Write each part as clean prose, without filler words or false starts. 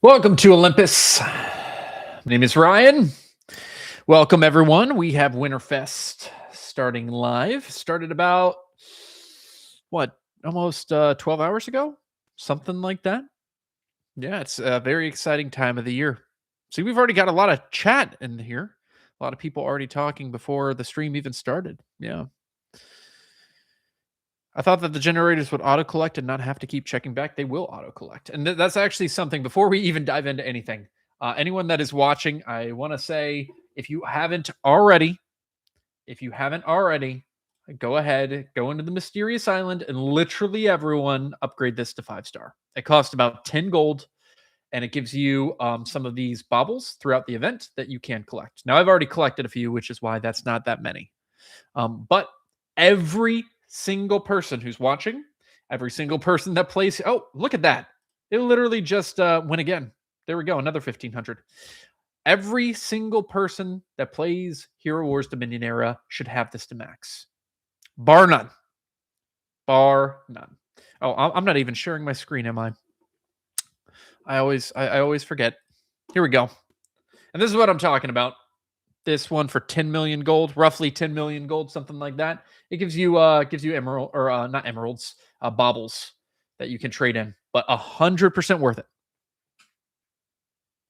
Welcome to Olympus. My name is Ryan. Welcome, everyone. We have Winterfest starting live. Started about, almost 12 hours ago? Something like that. Yeah, it's a very exciting time of the year. See, we've already got a lot of chat in here. A lot of people already talking before the stream even started. Yeah. I thought that the generators would auto collect and not have to keep checking back. They will auto collect. And that's actually something before we even dive into anything. Anyone that is watching, I want to say if you haven't already, go ahead, go into the mysterious island and literally everyone upgrade this to 5-star. It costs about 10 gold and it gives you some of these baubles throughout the event that you can collect. Now, I've already collected a few, which is why that's not that many. But every single person who's watching, every single person that plays, oh, look at that. It literally just went again. There we go, another 1,500. Every single person that plays Hero Wars Dominion Era should have this to max. Bar none. Bar none. Oh, I'm not even sharing my screen, am I? I always forget. Here we go. And this is what I'm talking about. This one for 10 million gold, roughly 10 million gold, something like that. It gives you emerald or not emeralds, baubles that you can trade in, but 100% worth it.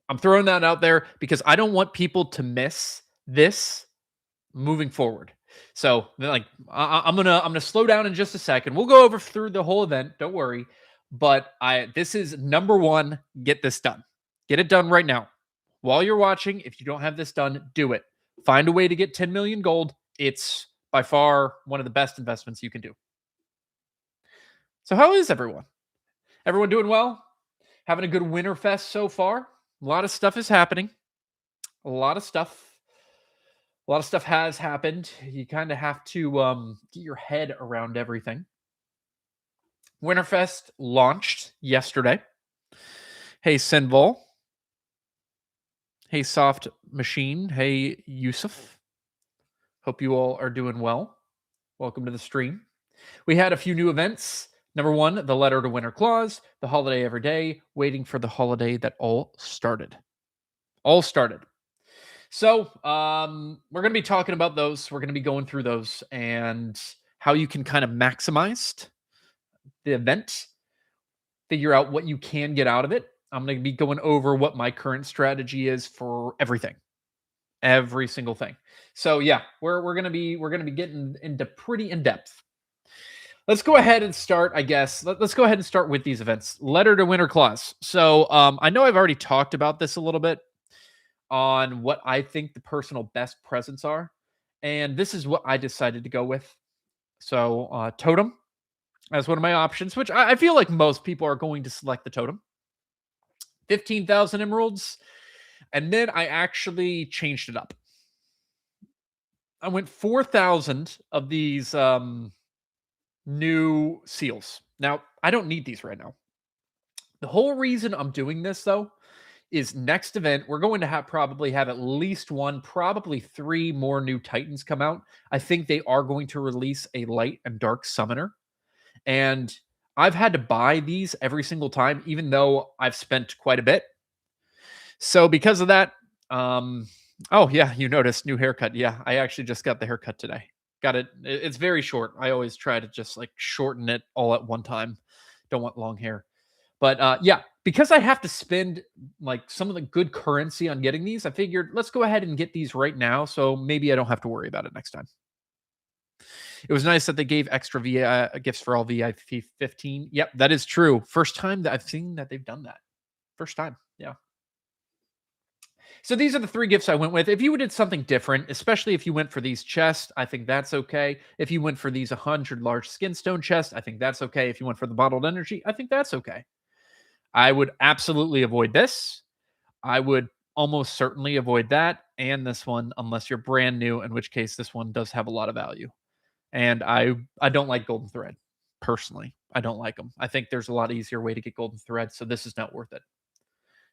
I'm throwing that out there because I don't want people to miss this moving forward. So, like, I'm gonna slow down in just a second. We'll go over through the whole event. Don't worry. But this is number one. Get this done. Get it done right now. While you're watching, if you don't have this done, do it. Find a way to get 10 million gold. It's by far one of the best investments you can do. So, how is everyone? Everyone doing well? Having a good Winterfest so far? A lot of stuff is happening. A lot of stuff has happened. You kind of have to get your head around everything. Winterfest launched yesterday. Hey, Sinvol. Hey, Soft Machine. Hey, Yusuf. Hope you all are doing well. Welcome to the stream. We had a few new events. Number one, the Letter to Winter Claus, the Holiday Every Day, waiting for the holiday that all started. So we're going to be talking about those. We're going to be going through those and how you can kind of maximize the event, figure out what you can get out of it. I'm going to be going over what my current strategy is for everything, every single thing. So yeah, we're going to be getting into pretty in depth. Let's go ahead and start, I guess. Let's go ahead and start with these events. Letter to Winter Claus. So I know I've already talked about this a little bit on what I think the personal best presents are. And this is what I decided to go with. So Totem as one of my options, which I feel like most people are going to select the Totem. 15,000 emeralds. And then I actually changed it up. I went 4,000 of these new seals. Now, I don't need these right now. The whole reason I'm doing this, though, is next event, we're going to probably have at least one, probably 3 more new Titans come out. I think they are going to release a light and dark summoner. And I've had to buy these every single time, even though I've spent quite a bit. So because of that, oh yeah, you noticed new haircut. Yeah, I actually just got the haircut today. Got it. It's very short. I always try to just like shorten it all at one time. Don't want long hair. But yeah, because I have to spend like some of the good currency on getting these, I figured let's go ahead and get these right now. So maybe I don't have to worry about it next time. It was nice that they gave extra gifts for all VIP 15. Yep, that is true. First time that I've seen that they've done that. First time. Yeah. So these are the 3 gifts I went with. If you did something different, especially if you went for these chests, I think that's okay. If you went for these 100 large skinstone chests, I think that's okay. If you went for the bottled energy, I think that's okay. I would absolutely avoid this. I would almost certainly avoid that and this one unless you're brand new, in which case this one does have a lot of value. And I don't like golden thread. Personally, I don't like them. I think there's a lot easier way to get golden thread, so this is not worth it.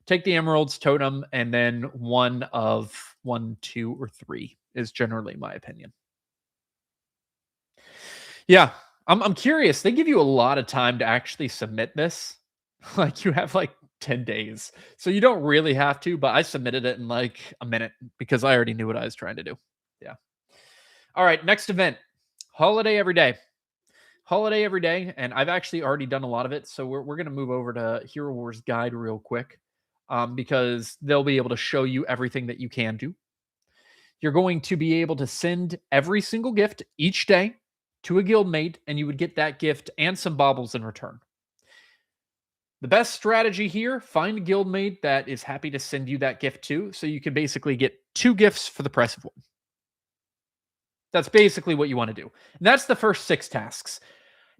Take the emeralds, Totem, and then one of 1, 2, or 3 is generally my opinion. Yeah, I'm curious. They give you a lot of time to actually submit this. Like you have like 10 days. So you don't really have to, but I submitted it in like a minute because I already knew what I was trying to do. Yeah. All right, next event. Holiday every day. Holiday every day, and I've actually already done a lot of it, so we're gonna move over to Hero Wars Guide real quick, because they'll be able to show you everything that you can do. You're going to be able to send every single gift each day to a guildmate, and you would get that gift and some baubles in return. The best strategy here, find a guildmate that is happy to send you that gift too, so you can basically get 2 gifts for the price of 1. That's basically what you want to do. And that's the first 6 tasks.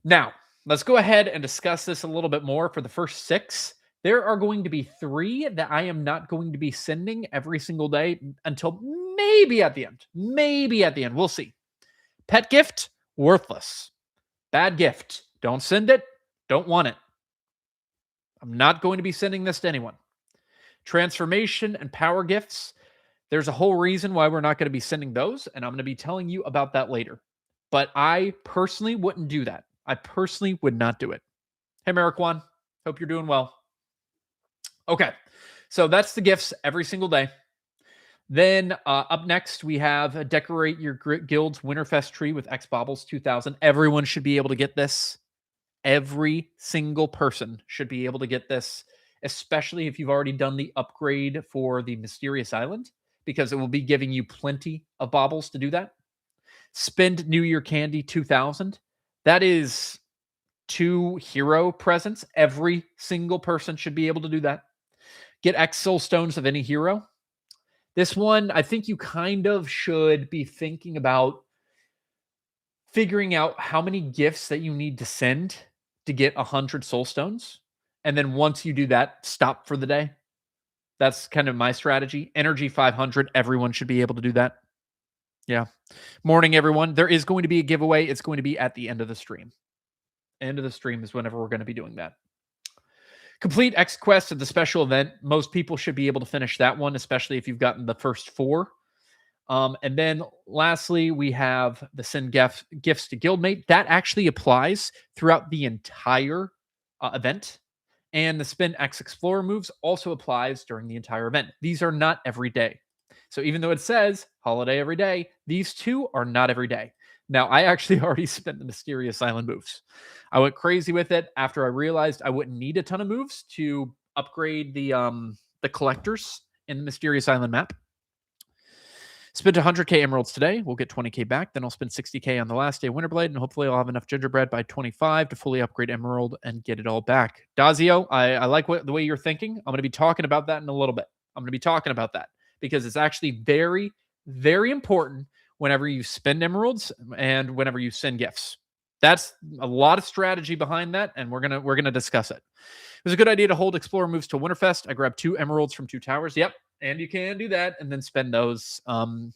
Now, let's go ahead and discuss this a little bit more. For the first 6, there are going to be 3 that I am not going to be sending every single day until maybe at the end. Maybe at the end. We'll see. Pet gift, worthless. Bad gift. Don't send it. Don't want it. I'm not going to be sending this to anyone. Transformation and power gifts. There's a whole reason why we're not going to be sending those, and I'm going to be telling you about that later. But I personally wouldn't do that. I personally would not do it. Hey, Marikwan. Hope you're doing well. Okay. So that's the gifts every single day. Then up next, we have decorate your guild's Winterfest tree with X Baubles 2000. Everyone should be able to get this. Every single person should be able to get this, especially if you've already done the upgrade for the Mysterious Island, because it will be giving you plenty of baubles to do that. Spend New Year Candy 2000. That is 2 hero presents. Every single person should be able to do that. Get X Soul Stones of any hero. This one, I think you kind of should be thinking about figuring out how many gifts that you need to send to get 100 Soul Stones. And then once you do that, stop for the day. That's kind of my strategy. Energy 500. Everyone should be able to do that. Yeah. Morning, everyone. There is going to be a giveaway. It's going to be at the end of the stream. End of the stream is whenever we're going to be doing that. Complete X Quest at the special event. Most people should be able to finish that one, especially if you've gotten the first 4. And then lastly, we have the send gifts to guildmate. That actually applies throughout the entire event. And the spin X Explorer moves also applies during the entire event. These are not every day. So even though it says holiday every day, these 2 are not every day. Now, I actually already spent the Mysterious Island moves. I went crazy with it after I realized I wouldn't need a ton of moves to upgrade the collectors in the Mysterious Island map. Spend 100k emeralds today. We'll get 20k back. Then I'll spend 60k on the last day of Winterblade, and hopefully I'll have enough gingerbread by 25 to fully upgrade emerald and get it all back. Dazio, I like the way you're thinking. I'm going to be talking about that in a little bit. I'm going to be talking about that because it's actually very, very important whenever you spend emeralds and whenever you send gifts. That's a lot of strategy behind that, and we're gonna discuss it. It was a good idea to hold Explorer moves to Winterfest. I grabbed 2 emeralds from 2 towers. Yep. And you can do that and then spend those during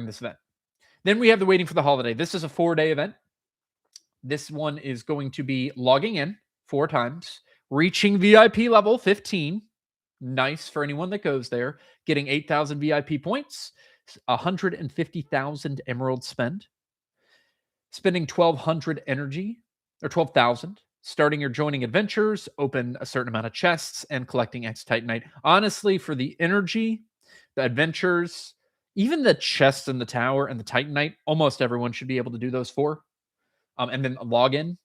this event. Then we have the waiting for the holiday. This is a 4-day event. This one is going to be logging in 4 times, reaching VIP level 15. Nice for anyone that goes there. Getting 8,000 VIP points, 150,000 emerald spend, spending 1,200 energy or 12,000. Starting or joining adventures, open a certain amount of chests, and collecting X Titanite. Honestly, for the energy, the adventures, even the chests in the tower and the Titanite, almost everyone should be able to do those 4. And then log in.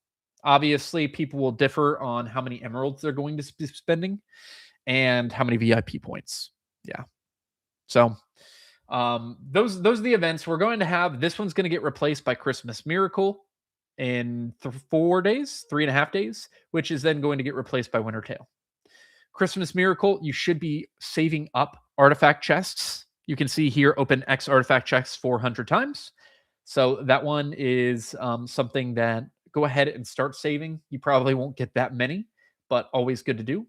Obviously, people will differ on how many emeralds they're going to be spending and how many VIP points. Yeah. So those are the events we're going to have. This one's going to get replaced by Christmas Miracle in 4 days, 3.5 days, which is then going to get replaced by Wintertail. Christmas Miracle, you should be saving up artifact chests. You can see here, open X artifact chests 400 times. So that one is something that go ahead and start saving. You probably won't get that many, but always good to do.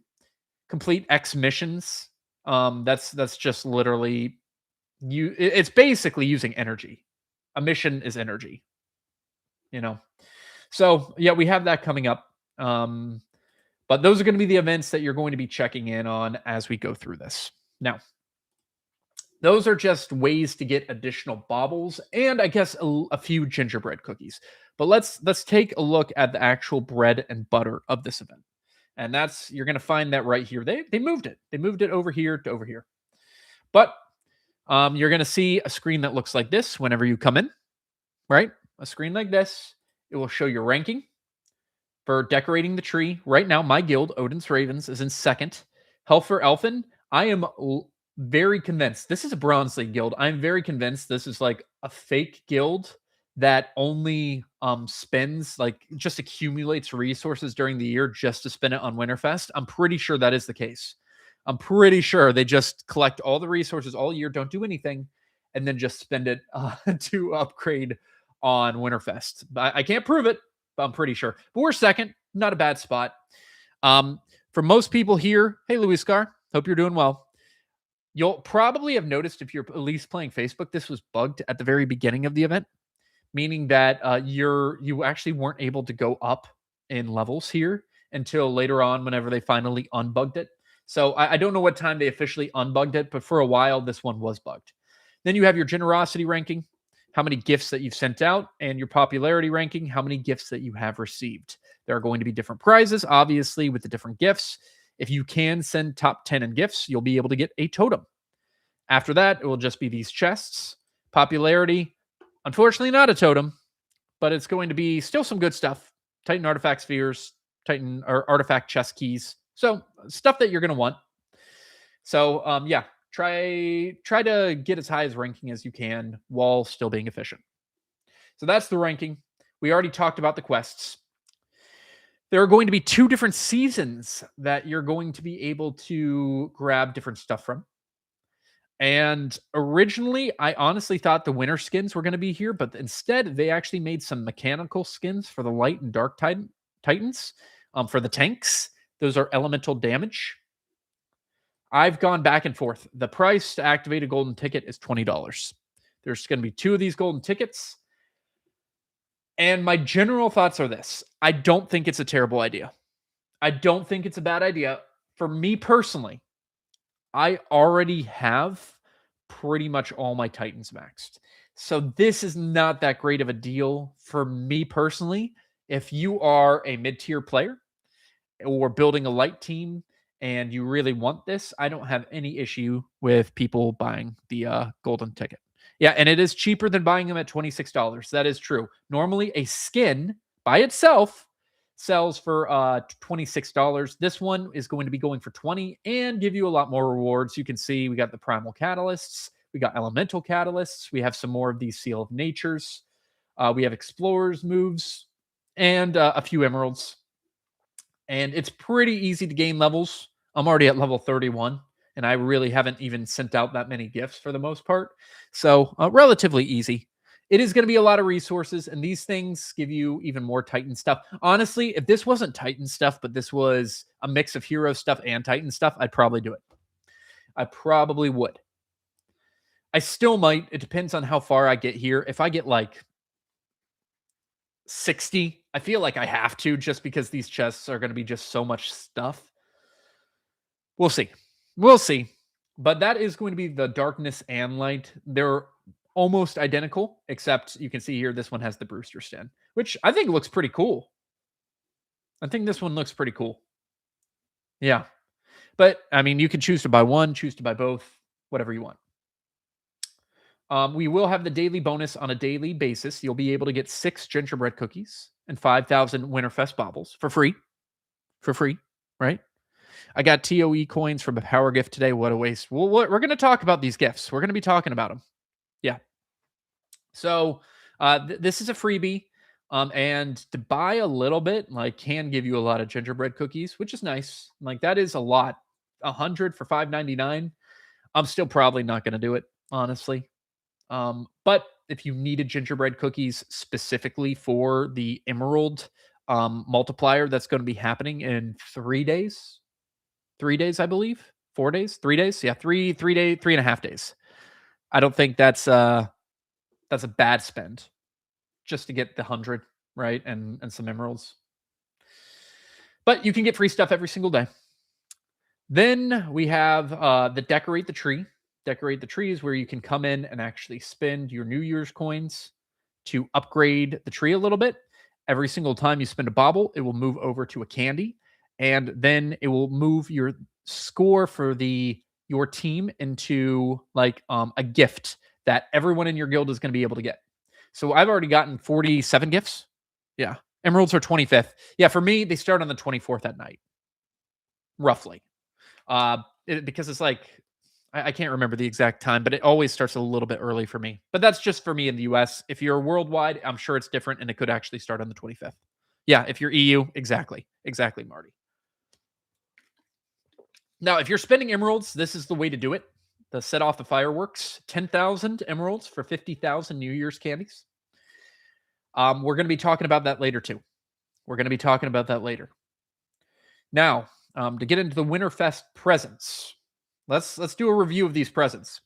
Complete X missions. That's just literally it's basically using energy. A mission is energy. So yeah, we have that coming up. But those are going to be the events that you're going to be checking in on as we go through this. Now, those are just ways to get additional baubles and I guess a few gingerbread cookies. But let's take a look at the actual bread and butter of this event. And that's, you're going to find that right here. They moved it. They moved it over here to over here. But you're going to see a screen that looks like this whenever you come in, right? A screen like this. It will show your ranking for decorating the tree. Right now, my guild, Odin's Ravens, is in second. Helfer Elfin, I am very convinced. This is a Bronze League guild. I'm very convinced this is like a fake guild that only spends, like, just accumulates resources during the year just to spend it on Winterfest. I'm pretty sure that is the case. I'm pretty sure they just collect all the resources all year, don't do anything, and then just spend it to upgrade on Winterfest. I can't prove it, but I'm pretty sure. But we're second, not a bad spot. For most people here, hey, Louis Scar, hope you're doing well. You'll probably have noticed, if you're at least playing Facebook, this was bugged at the very beginning of the event, meaning that you actually weren't able to go up in levels here until later on, whenever they finally unbugged it. So I don't know what time they officially unbugged it, but for a while, this one was bugged. Then you have your generosity ranking, how many gifts that you've sent out, and your popularity ranking, how many gifts that you have received. There are going to be different prizes, obviously, with the different gifts. If you can send top 10 in gifts, you'll be able to get a totem. After that, it will just be these chests. Popularity, unfortunately not a totem, but it's going to be still some good stuff. Titan artifact spheres, Titan or artifact chest keys. So stuff that you're going to want. So yeah, try to get as high as ranking as you can while still being efficient. So that's the ranking. We already talked about the quests. There are going to be 2 different seasons that you're going to be able to grab different stuff from. And originally, I honestly thought the winter skins were going to be here, but instead, they actually made some mechanical skins for the light and dark titans. For the tanks, those are elemental damage. I've gone back and forth. The price to activate a golden ticket is $20. There's going to be 2 of these golden tickets. And my general thoughts are this. I don't think it's a terrible idea. I don't think it's a bad idea. For me personally, I already have pretty much all my Titans maxed. So this is not that great of a deal for me personally. If you are a mid-tier player or building a light team and you really want this, I don't have any issue with people buying the golden ticket. Yeah, and it is cheaper than buying them at $26. That is true. Normally, a skin by itself sells for $26. This one is going to be going for $20 and give you a lot more rewards. You can see we got the Primal Catalysts. We got Elemental Catalysts. We have some more of these Seal of Natures. We have Explorers moves and a few Emeralds. And it's pretty easy to gain levels. I'm already at level 31. And I really haven't even sent out that many gifts for the most part. So relatively easy. It is going to be a lot of resources, and these things give you even more Titan stuff. Honestly, if this wasn't Titan stuff, but this was a mix of hero stuff and Titan stuff, I'd probably do it. I probably would. I still might. It depends on how far I get here. If I get like 60, I feel like I have to, just because these chests are going to be just so much stuff. We'll see. We'll see. But that is going to be the darkness and light. They're almost identical, except you can see here this one has the Brewster stand, which I think looks pretty cool. I think this one looks pretty cool. Yeah. But, I mean, you can choose to buy one, choose to buy both, whatever you want. We will have the daily bonus on a daily basis. You'll be able to get 6 gingerbread cookies and 5,000 Winterfest baubles for free. For free, right? I got TOE coins from a power gift today. What a waste. Well, we're going to talk about these gifts. We're going to be talking about them. Yeah. So this is a freebie. And to buy a little bit, like, can give you a lot of gingerbread cookies, which is nice. Like, that is a lot. 100 for $5.99. I'm still probably not going to do it, honestly. But if you needed gingerbread cookies specifically for the Emerald multiplier that's going to be happening in 3 days, 3 days, I believe, 4 days, 3 days. Yeah, 3.5 days. I don't think that's a bad spend just to get the 100, right? And some emeralds. But you can get free stuff every single day. Then we have the Decorate the Tree. Decorate the Tree is where you can come in and actually spend your New Year's coins to upgrade the tree a little bit. Every single time you spend a bauble, it will move over to a candy. and then it will move your score for your team into like a gift that everyone in your guild is going to be able to get. So I've already gotten 47 gifts. Yeah. Emeralds are 25th. Yeah, for me, they start on the 24th at night, roughly. Because it's like, I can't remember the exact time, but it always starts a little bit early for me. But that's just for me in the US. If you're worldwide, I'm sure it's different and it could actually start on the 25th. Yeah, if you're EU, exactly. Exactly, Marty. Now, if you're spending emeralds, this is the way to do it. To set off the fireworks, 10,000 emeralds for 50,000 New Year's candies. We're going to be talking about that later too. We're going to be talking about that later. Now, to get into the Winterfest presents, let's do a review of these presents.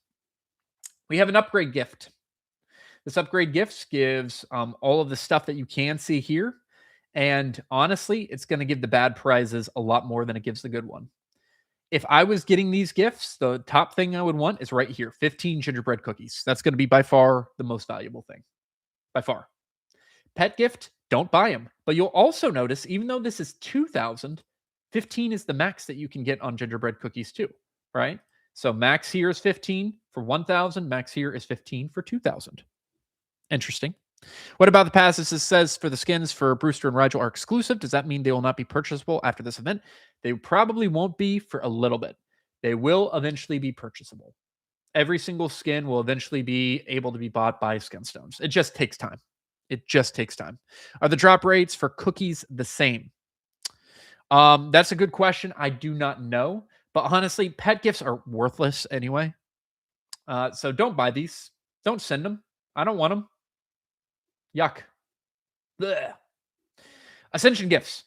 We have an upgrade gift. This upgrade gift gives all of the stuff that you can see here. And honestly, it's going to give the bad prizes a lot more than it gives the good one. If I was getting these gifts, the top thing I would want is right here, 15 gingerbread cookies. That's going to be by far the most valuable thing. By far. Pet gift, don't buy them. But you'll also notice, even though this is 2,000, 15 is the max that you can get on gingerbread cookies too, right? So max here is 15 for 1,000. Max here is 15 for 2,000. Interesting. What about the passes? It says for the skins for Brewster and Rigel are exclusive. Does that mean they will not be purchasable after this event? They probably won't be for a little bit. They will eventually be purchasable. Every single skin will eventually be able to be bought by Skinstones. It just takes time. It just takes time. Are the drop rates for cookies the same? That's a good question. I do not know. But honestly, pet gifts are worthless anyway. So don't buy these. Don't send them. I don't want them. Yuck. Blech. Ascension gifts.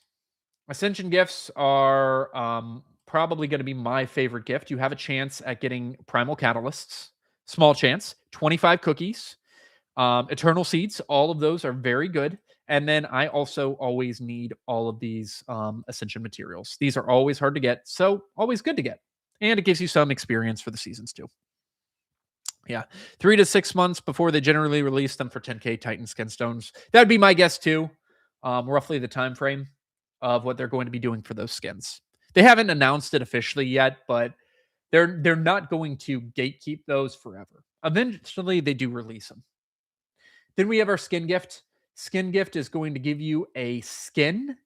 Ascension gifts are probably going to be my favorite gift. You have a chance at getting Primal Catalysts. Small chance. 25 cookies. Eternal Seeds. All of those are very good. And then I also always need all of these Ascension materials. These are always hard to get, so always good to get. And it gives you some experience for the seasons too. Yeah, 3 to 6 months before they generally release them for 10K Titan Skin Stones. That'd be my guess too. Roughly the time frame of what they're going to be doing for those skins. They haven't announced it officially yet, but they're not going to gatekeep those forever. Eventually, they do release them. Then we have our skin gift. Skin gift is going to give you a skin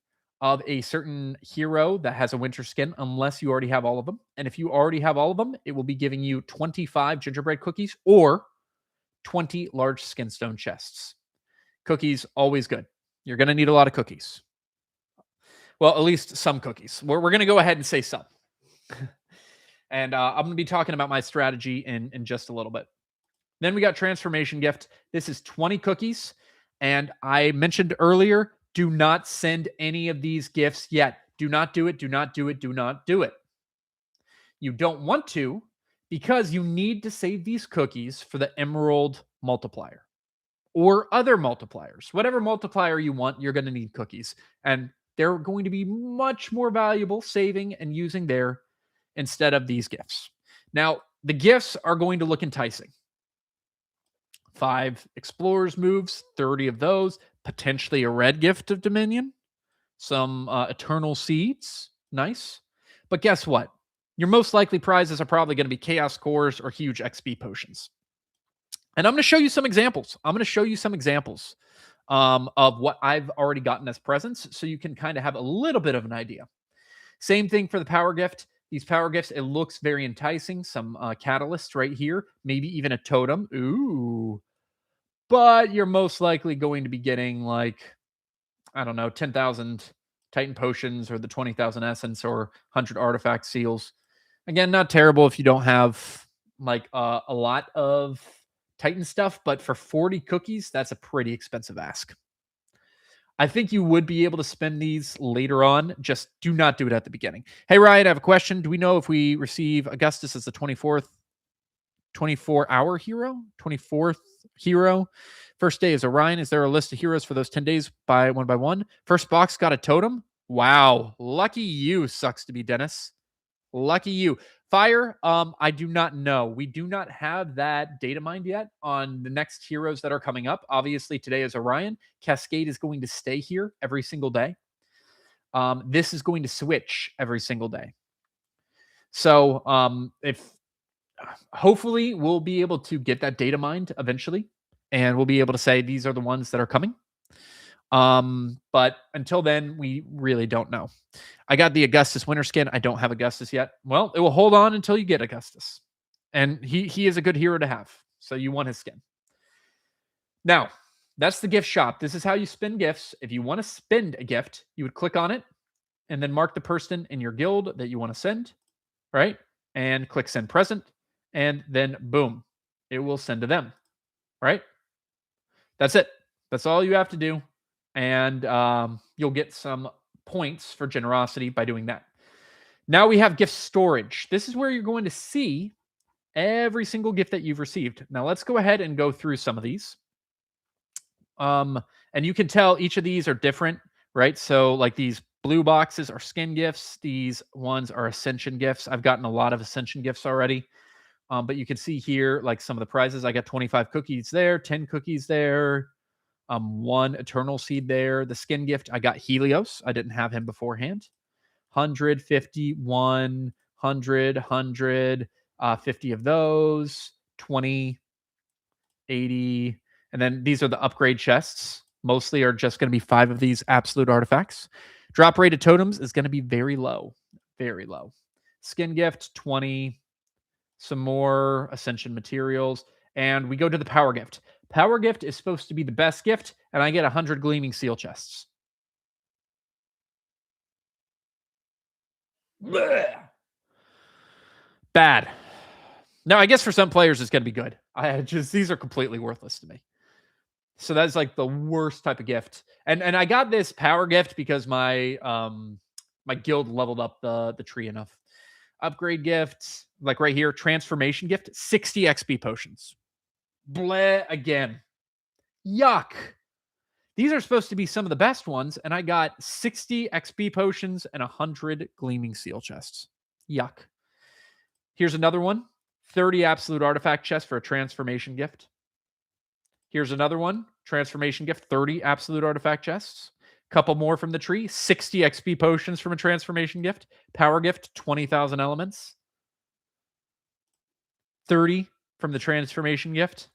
of a certain hero that has a winter skin, unless you already have all of them. And if you already have all of them, it will be giving you 25 gingerbread cookies or 20 large skin stone chests. Cookies, always good. You're going to need a lot of cookies. Well, at least some cookies. We're going to go ahead and say some. And I'm going to be talking about my strategy in just a little bit. Then we got transformation gift. This is 20 cookies. And I mentioned earlier, do not send any of these gifts yet. Do not do it. Do not do it. Do not do it. You don't want to because you need to save these cookies for the emerald multiplier or other multipliers. Whatever multiplier you want, you're going to need cookies. And they're going to be much more valuable saving and using there instead of these gifts. Now, the gifts are going to look enticing. 5 explorers moves, 30 of those, potentially a red gift of Dominion, some eternal seeds, nice. But guess what? Your most likely prizes are probably going to be chaos cores or huge XP potions. And I'm going to show you some examples. Of what I've already gotten as presents, so you can kind of have a little bit of an idea. Same thing for the power gift. These power gifts, it looks very enticing. Some catalysts right here, maybe even a totem. Ooh. But you're most likely going to be getting like, I don't know, 10,000 Titan potions or the 20,000 essence or 100 artifact seals. Again, not terrible if you don't have like a lot of Titan stuff, but for 40 cookies, that's a pretty expensive ask. I think you would be able to spend these later on. Just do not do it at the beginning. Hey, Ryan, I have a question. Do we know if we receive Augustus as the 24-hour hero? 24th hero? First day is Orion. Is there a list of heroes for those 10 days by one? First box got a totem? Wow. Lucky you, sucks to be Dennis. Lucky you. Fire, I do not know. We do not have that data mined yet on the next heroes that are coming up. Obviously, today is Orion. Cascade is going to stay here every single day. this is going to switch every single day. So if hopefully we'll be able to get that data mined eventually, and we'll be able to say these are the ones that are coming. But until then, we really don't know. I got the Augustus winter skin. I don't have Augustus yet. Well, it will hold on until you get Augustus. And he is a good hero to have. So you want his skin. Now, that's the gift shop. This is how you spend gifts. If you want to spend a gift, you would click on it and then mark the person in your guild that you want to send, right? And click send present. And then boom, it will send to them, right? That's it. That's all you have to do. And you'll get some points for generosity by doing that. Now we have gift storage. This is where you're going to see every single gift that you've received. Now let's go ahead and go through some of these. And you can tell each of these are different, right? So like these blue boxes are skin gifts. These ones are ascension gifts. I've gotten a lot of ascension gifts already. But you can see here, like some of the prizes. I got 25 cookies there, 10 cookies there, 1 eternal seed there. The skin gift, I got Helios. I didn't have him beforehand. 100, 50, 100, 100, 50 of those, 20, 80. And then these are the upgrade chests. Mostly are just going to be 5 of these absolute artifacts. Drop rate of totems is going to be very low. Very low. Skin gift, 20. Some more ascension materials. And we go to the power gift. Power gift is supposed to be the best gift. And I get 100 gleaming seal chests. Blech. Bad. Now, I guess for some players, it's going to be good. These are completely worthless to me. So that's like the worst type of gift. And I got this power gift because my my guild leveled up the tree enough. Upgrade gift, like right here, transformation gift, 60 XP potions. Bleh again. Yuck. These are supposed to be some of the best ones, and I got 60 XP potions and 100 gleaming seal chests. Yuck. Here's another one. 30 absolute artifact chests for a transformation gift. Here's another one. Transformation gift, 30 absolute artifact chests. Couple more from the tree. 60 XP potions from a transformation gift. Power gift, 20,000 elements. 30 from the transformation gift.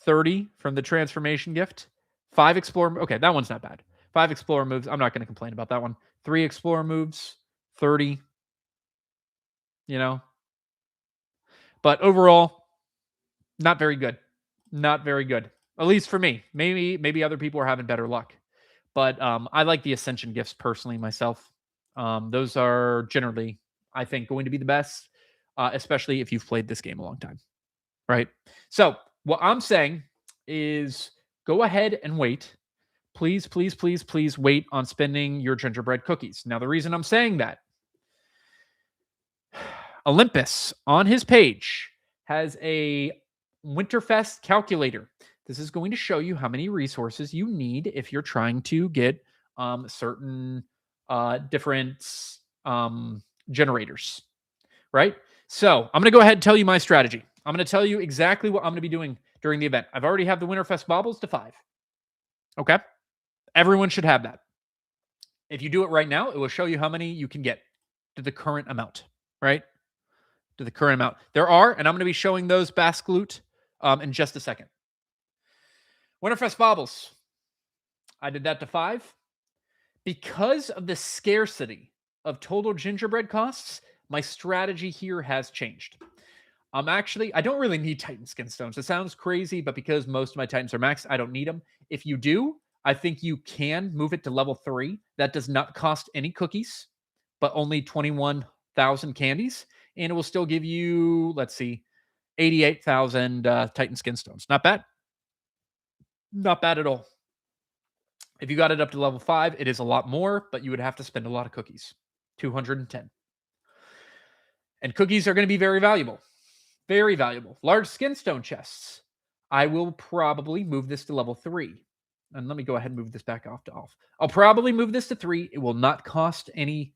30 from the transformation gift. 5 explore. Okay, that one's not bad. 5 explorer moves. I'm not going to complain about that one. 3 explorer moves. 30. You know. But overall, not very good. Not very good. At least for me. Maybe other people are having better luck. But I like the ascension gifts personally myself. Those are generally, I think, going to be the best, especially if you've played this game a long time. Right? So what I'm saying is go ahead and wait. Please, please, please, please wait on spending your gingerbread cookies. Now, the reason I'm saying that, Olympus on his page has a Winterfest calculator. This is going to show you how many resources you need if you're trying to get certain different generators, right? So I'm going to go ahead and tell you my strategy. I'm going to tell you exactly what I'm going to be doing during the event. I've already have the Winterfest baubles to 5. Okay? Everyone should have that. If you do it right now, it will show you how many you can get to the current amount, right? To the current amount. There are, and I'm going to be showing those Basque loot in just a second. Winterfest baubles. I did that to 5. Because of the scarcity of total gingerbread costs, my strategy here has changed. I don't really need Titan skin stones. It sounds crazy, but because most of my Titans are maxed, I don't need them. If you do, I think you can move it to level 3. That does not cost any cookies, but only 21,000 candies. And it will still give you, let's see, 88,000 Titan skin stones. Not bad. Not bad at all. If you got it up to level 5, it is a lot more, but you would have to spend a lot of cookies. 210. And cookies are going to be very valuable. Very valuable. Large skin stone chests. I will probably move this to level 3. And let me go ahead and move this back off to off. I'll probably move this to 3. It will not cost any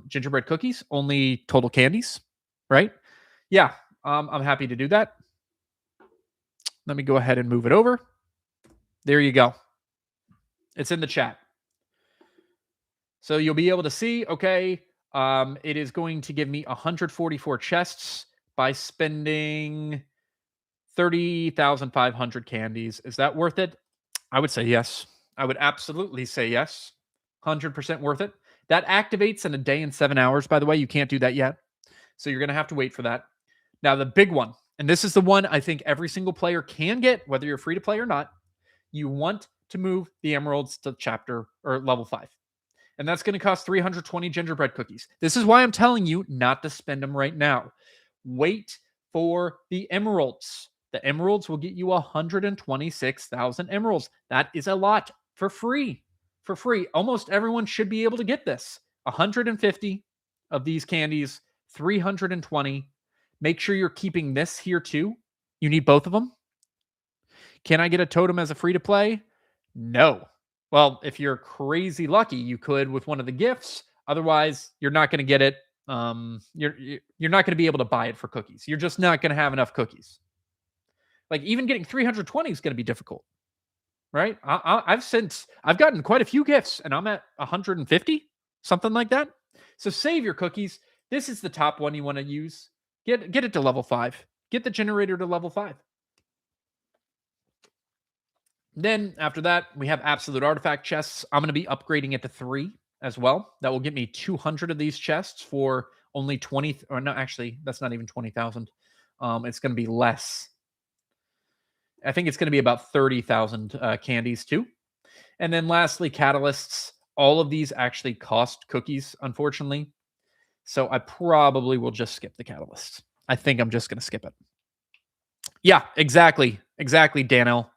gingerbread cookies, only total candies, right? Yeah, I'm happy to do that. Let me go ahead and move it over. There you go. It's in the chat. So you'll be able to see, okay, it is going to give me 144 chests by spending 30,500 candies. Is that worth it? I would say yes. I would absolutely say yes. 100% worth it. That activates in a day and 7 hours, by the way. You can't do that yet. So you're going to have to wait for that. Now, the big one, and this is the one I think every single player can get, whether you're free to play or not. You want to move the emeralds to chapter or level 5. And that's going to cost 320 gingerbread cookies. This is why I'm telling you not to spend them right now. Wait for the emeralds. The emeralds will get you 126,000 emeralds. That is a lot for free. For free. Almost everyone should be able to get this. 150 of these candies, 320. Make sure you're keeping this here too. You need both of them. Can I get a totem as a free to play? No. Well, if you're crazy lucky, you could with one of the gifts. Otherwise, you're not going to get it. You're not going to be able to buy it for cookies. You're just not going to have enough cookies. Like even getting 320 is going to be difficult, right? I've gotten quite a few gifts, and I'm at 150, something like that. So save your cookies. This is the top one you want to use. Get it to level 5. Get the generator to level 5. Then after that, we have absolute artifact chests. I'm going to be upgrading it to 3 as well. That will get me 200 of these chests for only 20, or no, actually, that's not even 20,000. It's going to be less. I think it's going to be about 30,000 candies too. And then lastly, catalysts. All of these actually cost cookies, unfortunately. So I probably will just skip the catalysts. I think I'm just going to skip it. Yeah, exactly. Exactly, Daniel.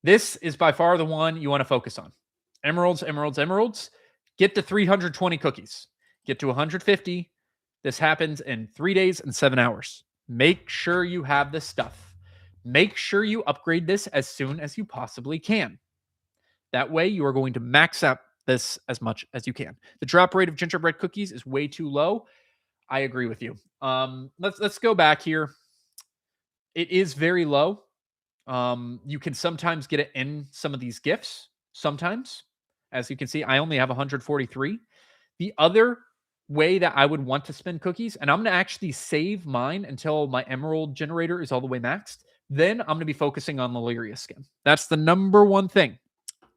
This is by far the one you want to focus on. Emeralds, emeralds, emeralds. Get to 320 cookies. Get to 150. This happens in 3 days and 7 hours. Make sure you have this stuff. Make sure you upgrade this as soon as you possibly can. That way, you are going to max out this as much as you can. The drop rate of gingerbread cookies is way too low. I agree with you. Let's go back here. It is very low. You can sometimes get it in some of these gifts. Sometimes, as you can see, I only have 143. The other way that I would want to spend cookies, and I'm going to actually save mine until my emerald generator is all the way maxed. Then I'm going to be focusing on the Lyria skin. That's the number one thing.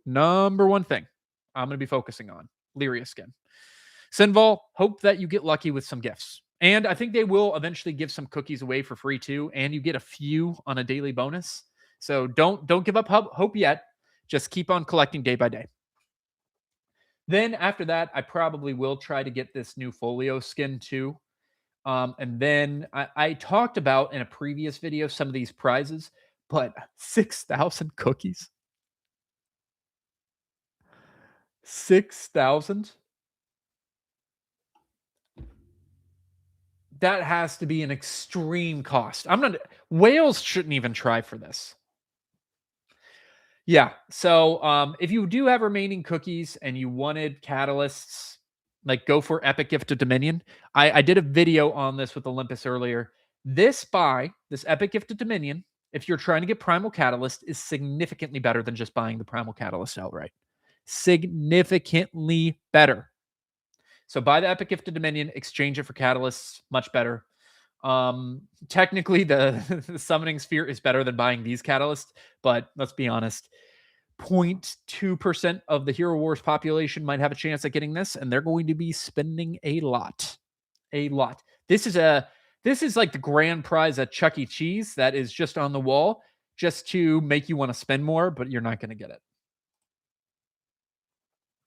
Number one thing I'm going to be focusing on. Lyria skin. Sinval, hope that you get lucky with some gifts. And I think they will eventually give some cookies away for free too. And you get a few on a daily bonus. So don't give up hope yet. Just keep on collecting day by day. Then after that, I probably will try to get this new folio skin too. And then I talked about in a previous video some of these prizes, but 6,000 cookies. 6,000? That has to be an extreme cost. Whales shouldn't even try for this. Yeah. So if you do have remaining cookies and you wanted catalysts, like go for Epic Gift of Dominion. I did a video on this with Olympus earlier. This Epic Gift of Dominion, if you're trying to get Primal Catalyst, is significantly better than just buying the Primal Catalyst outright. Significantly better. So buy the Epic Gift of Dominion, exchange it for catalysts, much better. Technically, the summoning sphere is better than buying these catalysts, but let's be honest. 0.2% of the Hero Wars population might have a chance at getting this, and they're going to be spending a lot. A lot. This is like the grand prize at Chuck E. Cheese that is just on the wall just to make you want to spend more, but you're not going to get it.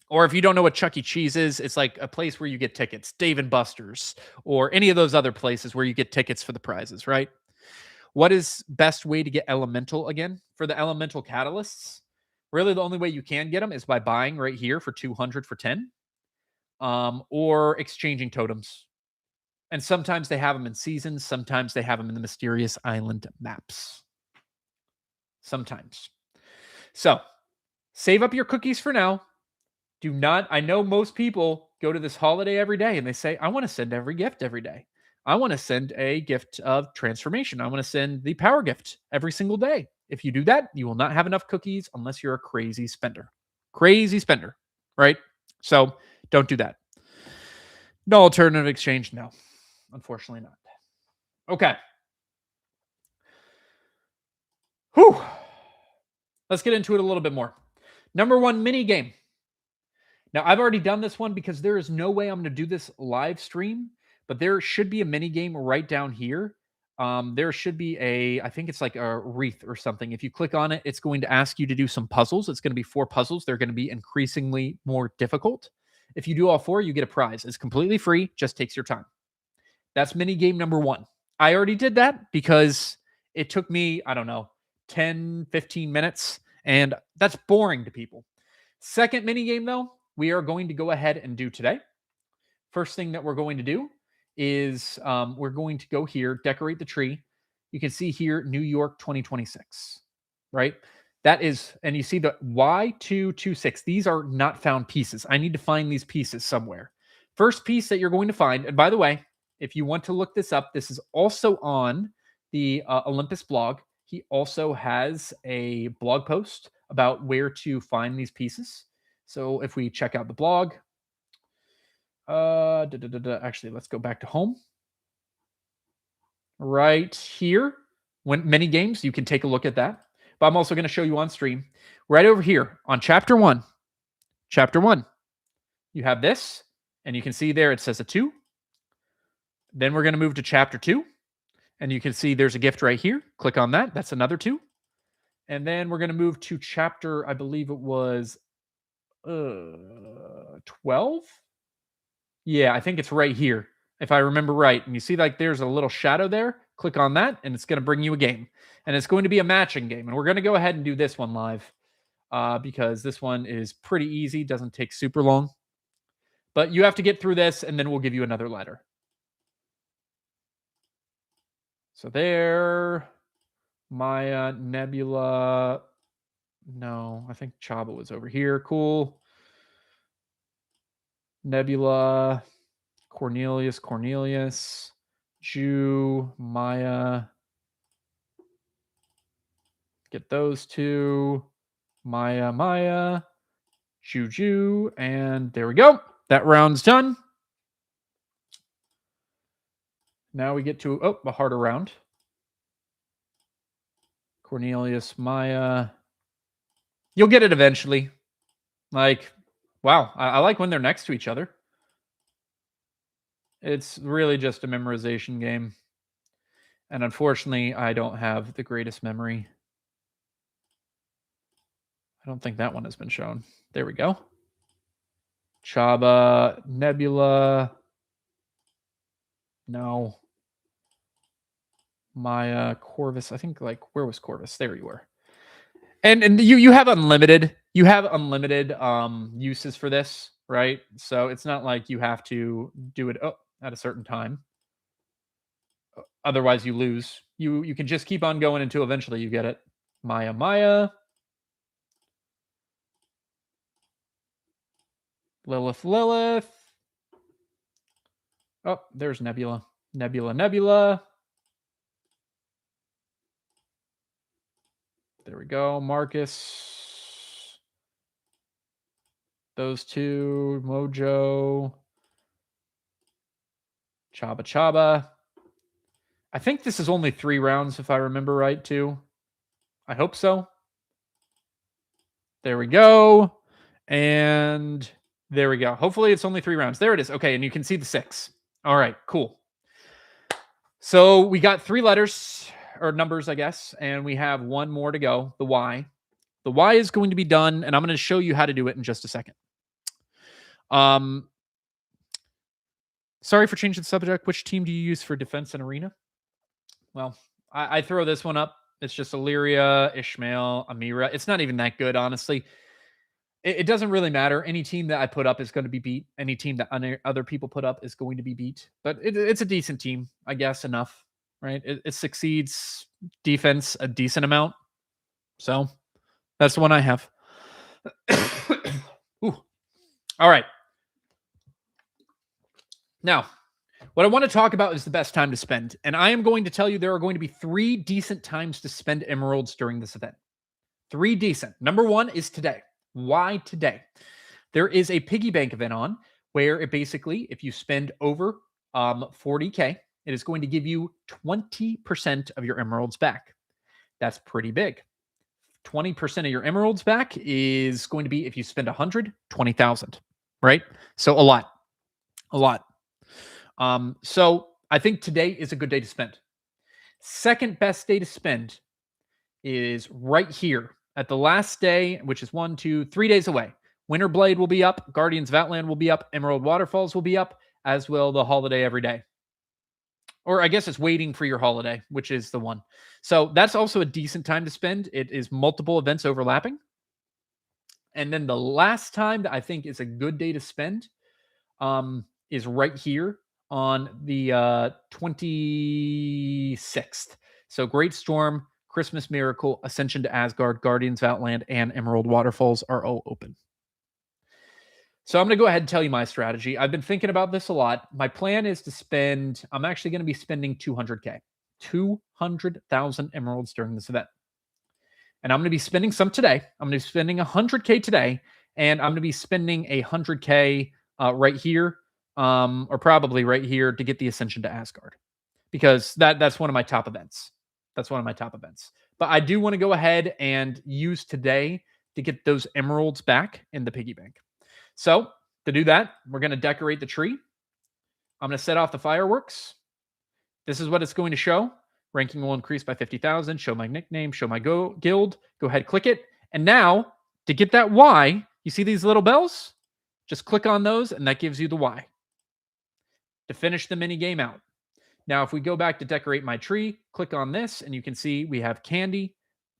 Or if you don't know what Chuck E. Cheese is, it's like a place where you get tickets, Dave & Buster's, or any of those other places where you get tickets for the prizes, right? What is best way to get elemental again? For the elemental catalysts, really the only way you can get them is by buying right here for 200 for 10, or exchanging totems. And sometimes they have them in seasons. Sometimes they have them in the Mysterious Island maps. Sometimes. So save up your cookies for now. Do not, I know most people go to this holiday every day and they say, I want to send every gift every day. I want to send a gift of transformation. I want to send the power gift every single day. If you do that, you will not have enough cookies unless you're a crazy spender. Crazy spender, right? So don't do that. No alternative exchange. No, unfortunately not. Okay. Whew. Let's get into it a little bit more. Number one mini game. Now, I've already done this one because there is no way I'm going to do this live stream, but there should be a mini game right down here. There should be I think it's like a wreath or something. If you click on it, it's going to ask you to do some puzzles. It's going to be 4 puzzles. They're going to be increasingly more difficult. If you do all 4, you get a prize. It's completely free, just takes your time. That's mini game number 1. I already did that because it took me, I don't know, 10, 15 minutes, and that's boring to people. Second mini game, though, we are going to go ahead and do today. First thing that we're going to do is we're going to go here, decorate the tree. You can see here, New York 2026, right? That is, and you see the Y226. These are not found pieces. I need to find these pieces somewhere. First piece that you're going to find, and by the way, if you want to look this up, this is also on the Olympus blog. He also has a blog post about where to find these pieces. So if we check out the blog, actually, let's go back to home. Right here, when many games, you can take a look at that. But I'm also going to show you on stream. Right over here on chapter 1. Chapter 1. You have this, and you can see there it says a 2. Then we're going to move to chapter 2. And you can see there's a gift right here. Click on that. That's another 2. And then we're going to move to chapter, I believe it was 12. Yeah, I think it's right here, if I remember right. And you see like there's a little shadow there. Click on that, and it's going to bring you a game. And it's going to be a matching game. And we're going to go ahead and do this one live because this one is pretty easy. Doesn't take super long. But you have to get through this, and then we'll give you another letter. So there, Maya, Nebula. No, I think Chaba was over here. Cool. Nebula, Cornelius, Jew, Maya. Get those 2. Maya, Jew, and there we go. That round's done. Now we get to, a harder round. Cornelius, Maya. You'll get it eventually. Like, wow, I like when they're next to each other. It's really just a memorization game. And unfortunately, I don't have the greatest memory. I don't think that one has been shown. There we go. Chaba, Nebula. No. Maya, Corvus. I think like where was Corvus? There you were. And you have unlimited. You have unlimited uses for this, right? So it's not like you have to do it at a certain time. Otherwise, you lose. You can just keep on going until eventually you get it. Maya. Lilith. Oh, there's Nebula. Nebula. There we go. Marcus. Those 2. Mojo. Chaba. I think this is only 3 rounds, if I remember right, too. I hope so. There we go. And there we go. Hopefully it's only 3 rounds. There it is. Okay, and you can see the 6. All right, cool. So we got 3 letters, or numbers, I guess, and we have 1 more to go, the Y. The Y is going to be done, and I'm going to show you how to do it in just a second. Sorry for changing the subject. Which team do you use for defense and arena? Well, I throw this one up. It's just Illyria, Ishmael, Amira. It's not even that good, honestly. It doesn't really matter. Any team that I put up is going to be beat. Any team that other people put up is going to be beat. But it's a decent team, I guess, enough, right? It succeeds defense a decent amount. So that's the one I have. Ooh. All right. Now, what I want to talk about is the best time to spend. And I am going to tell you there are going to be 3 decent times to spend emeralds during this event. 3 decent. Number 1 is today. Why today? There is a piggy bank event on where it basically, if you spend over 40K, it is going to give you 20% of your emeralds back. That's pretty big. 20% of your emeralds back is going to be, if you spend 100, 20,000, right? So a lot. So I think today is a good day to spend. Second best day to spend is right here at the last day, which is 1, 2, 3 days away. Winterblade will be up, Guardians of Outland will be up, Emerald Waterfalls will be up, as will the holiday every day. Or I guess it's waiting for your holiday, which is the one. So that's also a decent time to spend. It is multiple events overlapping. And then the last time that I think is a good day to spend is right here on the 26th. So Great Storm, Christmas Miracle, Ascension to Asgard, Guardians of Outland, and Emerald Waterfalls are all open. So I'm going to go ahead and tell you my strategy. I've been thinking about this a lot. My plan is to spend, I'm actually going to be spending 200K, 200,000 emeralds during this event. And I'm going to be spending some today. I'm going to be spending 100K today, and I'm going to be spending 100K right here, or probably right here to get the Ascension to Asgard, because that's one of my top events. That's one of my top events. But I do want to go ahead and use today to get those emeralds back in the piggy bank. So to do that, we're going to decorate the tree. I'm going to set off the fireworks. This is what it's going to show. Ranking will increase by 50,000. Show my nickname. Show my guild. Go ahead, click it. And now, to get that Y, you see these little bells? Just click on those, and that gives you the Y to finish the mini game out. Now, if we go back to decorate my tree, click on this, and you can see we have candy,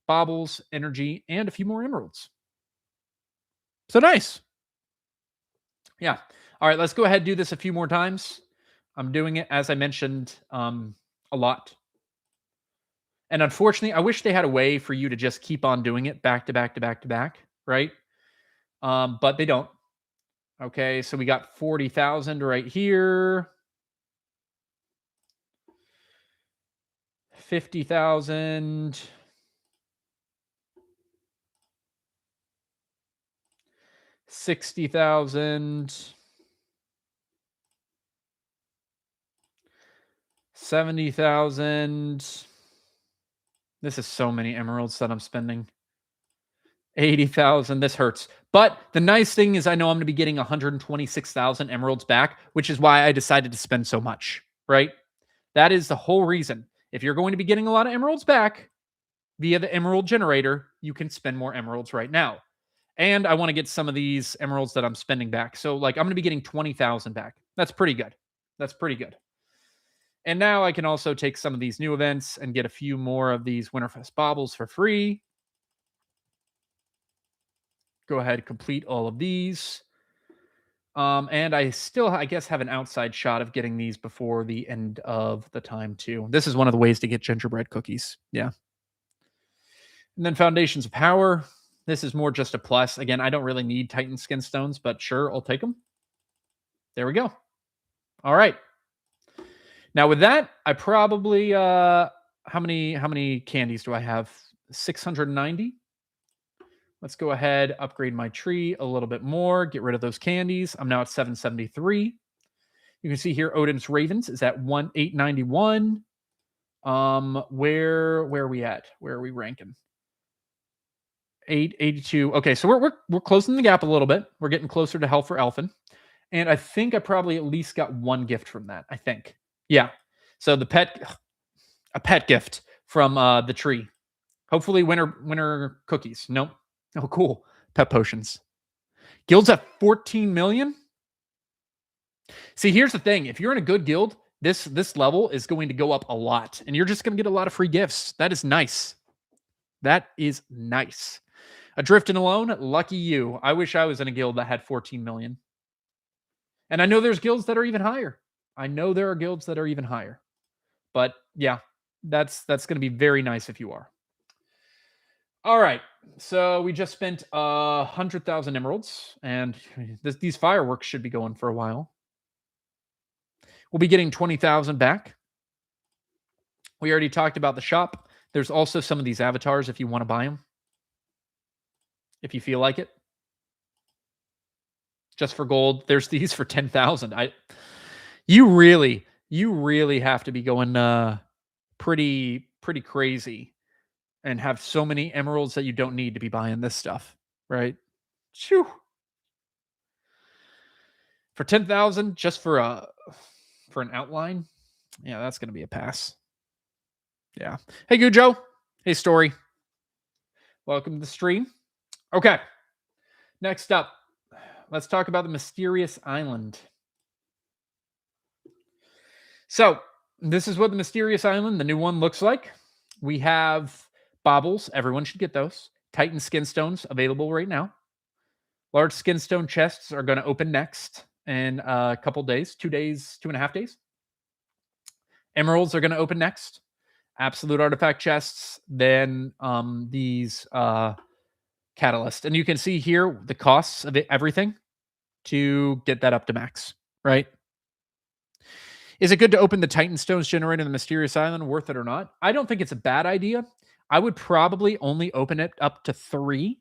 baubles, energy, and a few more emeralds. So nice. Yeah. All right, let's go ahead and do this a few more times. I'm doing it, as I mentioned, a lot. And unfortunately, I wish they had a way for you to just keep on doing it back to back to back to back, right? But they don't. Okay, so we got 40,000 right here. 50,000. 60,000. 70,000. This is so many emeralds that I'm spending. 80,000. This hurts. But the nice thing is I know I'm going to be getting 126,000 emeralds back, which is why I decided to spend so much, right? That is the whole reason. If you're going to be getting a lot of emeralds back via the emerald generator, you can spend more emeralds right now. And I want to get some of these emeralds that I'm spending back. So like I'm going to be getting 20,000 back. That's pretty good. That's pretty good. And now I can also take some of these new events and get a few more of these Winterfest baubles for free. Go ahead, complete all of these. And I still, I guess, have an outside shot of getting these before the end of the time, too. This is one of the ways to get gingerbread cookies. Yeah. And then Foundations of Power. This is more just a plus. Again, I don't really need Titan Skin Stones, but sure, I'll take them. There we go. All right. Now with that, I probably, how many candies do I have? 690. Let's go ahead, upgrade my tree a little bit more, get rid of those candies. I'm now at 773. You can see here Odin's Ravens is at 891. Where are we at? Where are we ranking? 882. Okay, so we're closing the gap a little bit. We're getting closer to Hell for Elfin. And I think I probably at least got one gift from that, I think. Yeah. So a pet gift from the tree. Hopefully winter cookies. Nope. Oh, cool. Pet potions. Guild's at 14 million. See, here's the thing. If you're in a good guild, this level is going to go up a lot. And you're just going to get a lot of free gifts. That is nice. That is nice. Adrift and Alone, lucky you. I wish I was in a guild that had 14 million. And I know there's guilds that are even higher. I know there are guilds that are even higher. But yeah, that's going to be very nice if you are. All right. So we just spent 100,000 emeralds, and these fireworks should be going for a while. We'll be getting 20,000 back. We already talked about the shop. There's also some of these avatars if you want to buy them, if you feel like it. just for gold. There's these for 10,000. You really have to be going pretty crazy and have so many emeralds that you don't need to be buying this stuff, right? Phew. For 10,000 just for an outline. Yeah, that's going to be a pass. Yeah. Hey Gujo. Hey Story. Welcome to the stream. Okay. Next up, let's talk about the mysterious island. So, this is what the mysterious island, the new one, looks like. We have baubles. Everyone should get those. Titan skin stones available right now. Large skin stone chests are going to open next in a couple days, 2 days, 2.5 days. Emeralds are going to open next. Absolute artifact chests. Then these catalyst. And you can see here the costs of everything to get that up to max, right? Is it good to open the Titan stones generated in the mysterious island? Worth it or not? I don't think it's a bad idea. I would probably only open it up to 3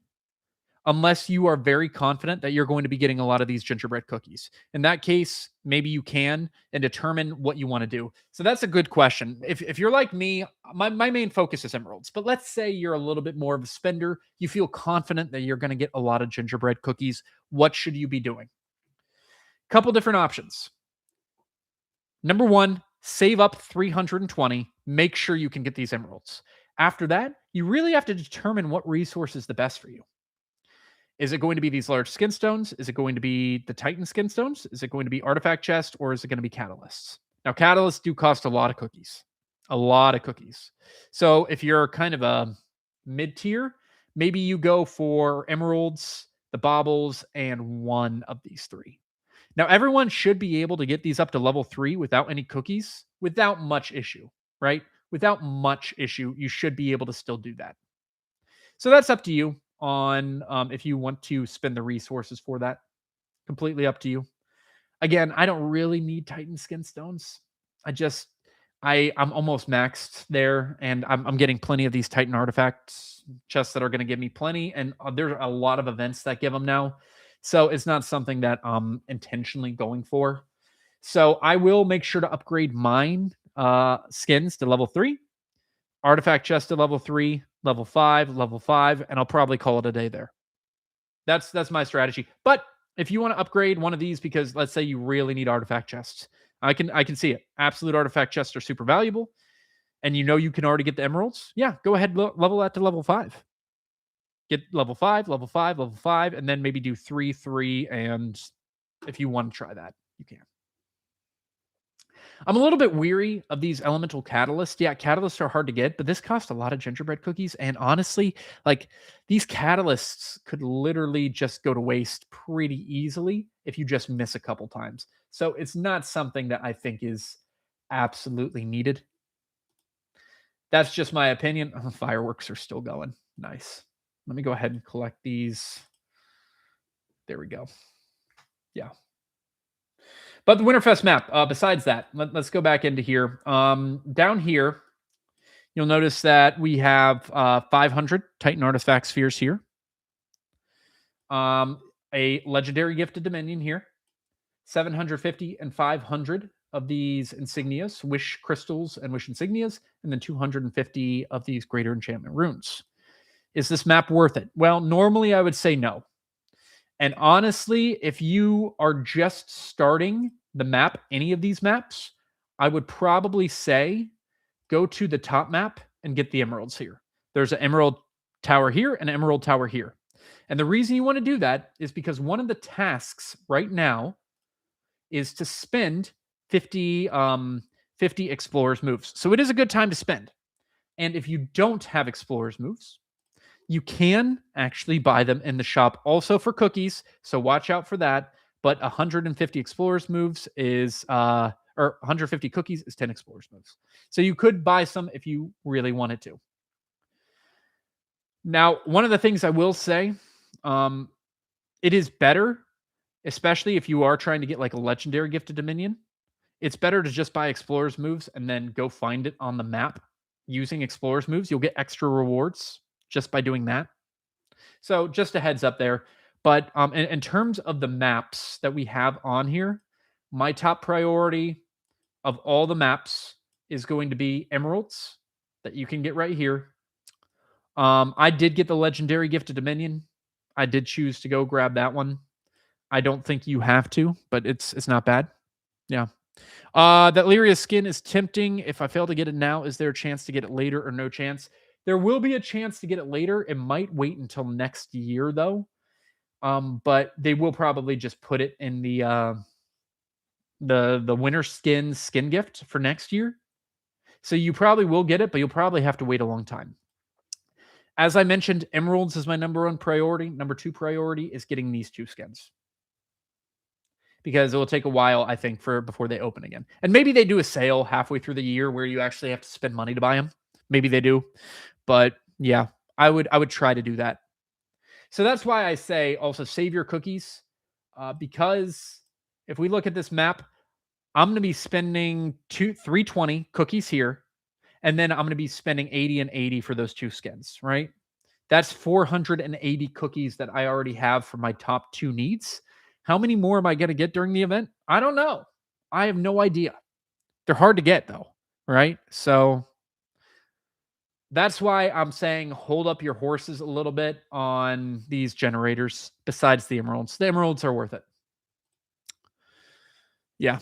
unless you are very confident that you're going to be getting a lot of these gingerbread cookies. In that case, maybe you can and determine what you want to do. So that's a good question. If you're like me, my main focus is emeralds. But let's say you're a little bit more of a spender. You feel confident that you're going to get a lot of gingerbread cookies. What should you be doing? Couple different options. Number 1, save up 320. Make sure you can get these emeralds. After that, you really have to determine what resource is the best for you. Is it going to be these large skin stones? Is it going to be the Titan skin stones? Is it going to be artifact chest? Or is it going to be catalysts? Now, catalysts do cost a lot of cookies. A lot of cookies. So if you're kind of a mid-tier, maybe you go for emeralds, the baubles, and one of these 3. Now, everyone should be able to get these up to level 3 without any cookies, without much issue, right? Without much issue, you should be able to still do that. So that's up to you on if you want to spend the resources for that. Completely up to you. Again, I don't really need Titan skin stones. I'm almost maxed there, and I'm getting plenty of these Titan artifacts chests that are going to give me plenty, and there's a lot of events that give them now. So it's not something that I'm intentionally going for. So I will make sure to upgrade mine skins to level 3, artifact chest to level 3, level 5, and I'll probably call it a day there. That's my strategy. But if you want to upgrade one of these, because let's say you really need artifact chests, I can see it. Absolute artifact chests are super valuable, and you can already get the emeralds. Yeah, go ahead, level that to level 5. Get level 5, level 5, level 5, and then maybe do 3, 3, and if you want to try that, you can. I'm a little bit weary of these elemental catalysts. Yeah, catalysts are hard to get, but this costs a lot of gingerbread cookies. And honestly, like these catalysts could literally just go to waste pretty easily if you just miss a couple times. So it's not something that I think is absolutely needed. That's just my opinion. Oh, fireworks are still going. Nice. Let me go ahead and collect these. There we go. Yeah. But the Winterfest map, besides that, let's go back into here. Down here, you'll notice that we have 500 Titan artifact spheres here. A legendary gifted dominion here. 750 and 500 of these insignias, wish crystals and wish insignias, and then 250 of these greater enchantment runes. Is this map worth it? Well, normally I would say no. And honestly, if you are just starting the map, any of these maps, I would probably say go to the top map and get the emeralds here. There's an emerald tower here and an emerald tower here. And the reason you want to do that is because one of the tasks right now is to spend 50 explorers moves. So it is a good time to spend. And if you don't have explorers moves, you can actually buy them in the shop also for cookies. So watch out for that. But 150 explorers moves is, or 150 cookies is 10 explorers moves. So you could buy some if you really wanted to. Now, one of the things I will say, it is better, especially if you are trying to get like a legendary gifted dominion. It's better to just buy explorers moves and then go find it on the map using explorers moves. You'll get extra rewards just by doing that. So just a heads up there. But in terms of the maps that we have on here, my top priority of all the maps is going to be emeralds that you can get right here. I did get the legendary gift of Dominion. I did choose to go grab that one. I don't think you have to, but it's not bad. Yeah. That Lyria skin is tempting. If I fail to get it now, is there a chance to get it later or no chance? There will be a chance to get it later. It might wait until next year though. But they will probably just put it in the winter skin gift for next year. So you probably will get it, but you'll probably have to wait a long time. As I mentioned, emeralds is my number one priority. Number two priority is getting these two skins. Because it will take a while, I think, before they open again. And maybe they do a sale halfway through the year where you actually have to spend money to buy them. Maybe they do. But yeah, I would try to do that. So that's why I say also save your cookies. Because if we look at this map, I'm going to be spending 320 cookies here. And then I'm going to be spending 80 and 80 for those two skins, right? That's 480 cookies that I already have for my top two needs. How many more am I going to get during the event? I don't know. I have no idea. They're hard to get though, right? So that's why I'm saying hold up your horses a little bit on these generators besides the emeralds. The emeralds are worth it. Yeah.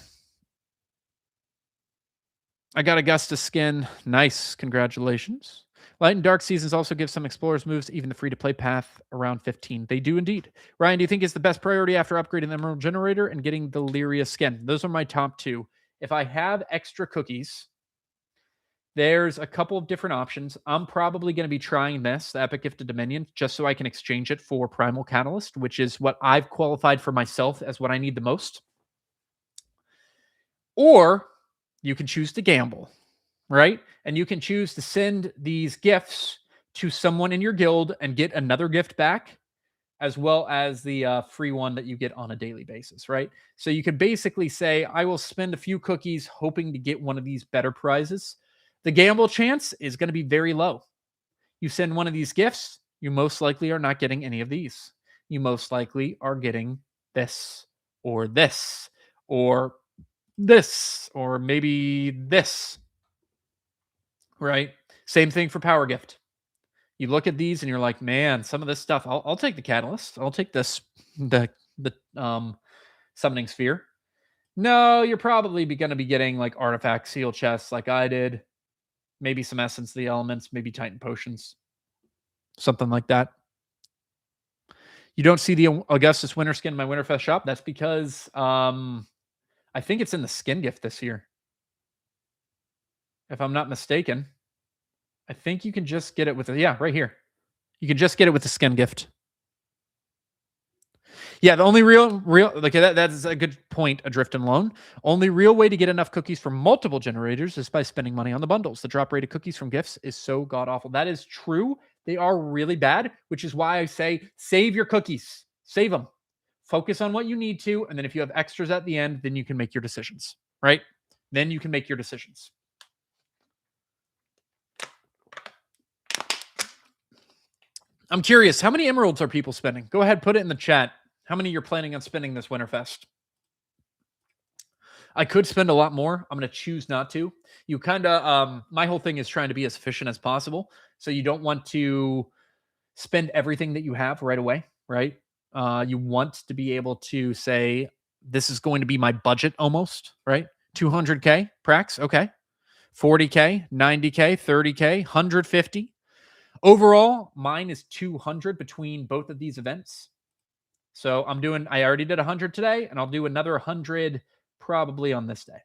I got Augusta skin. Nice. Congratulations. Light and Dark Seasons also give some explorers moves, even the free-to-play path around 15. They do indeed. Ryan, do you think is the best priority after upgrading the Emerald Generator and getting the Lyria skin? Those are my top two. If I have extra cookies, there's a couple of different options. I'm probably going to be trying this, the Epic Gift of Dominion, just so I can exchange it for Primal Catalyst, which is what I've qualified for myself as what I need the most. Or you can choose to gamble, right? And you can choose to send these gifts to someone in your guild and get another gift back, as well as the free one that you get on a daily basis, right? So you could basically say, I will spend a few cookies hoping to get one of these better prizes. The gamble chance is going to be very low. You send one of these gifts, you most likely are not getting any of these. You most likely are getting this, or this, or this, or maybe this. Right? Same thing for Power Gift. You look at these and you're like, man, some of this stuff, I'll take the Catalyst. I'll take this, the Summoning Sphere. No, you're probably going to be getting like Artifact Seal Chests like I did. Maybe some Essence of the Elements, maybe Titan Potions. Something like that. You don't see the Augustus Winter Skin in my Winterfest shop. That's because I think it's in the skin gift this year. If I'm not mistaken. I think you can just get it with right here. You can just get it with the skin gift. Yeah, the only real like that's a good point, Adrift and Loan. Only real way to get enough cookies from multiple generators is by spending money on the bundles. The drop rate of cookies from gifts is so god awful. That is true. They are really bad, which is why I say save your cookies. Save them. Focus on what you need to, and then if you have extras at the end, then you can make your decisions, right? Then you can make your decisions. I'm curious, how many emeralds are people spending? Go ahead, put it in the chat. How many you're planning on spending this Winterfest? I could spend a lot more. I'm going to choose not to. You kind of, my whole thing is trying to be as efficient as possible. So you don't want to spend everything that you have right away, right? You want to be able to say, this is going to be my budget almost, right? 200K, Prax, okay. 40K, 90K, 30K, 150. Overall, mine is 200 between both of these events. So I already did 100 today, and I'll do another 100 probably on this day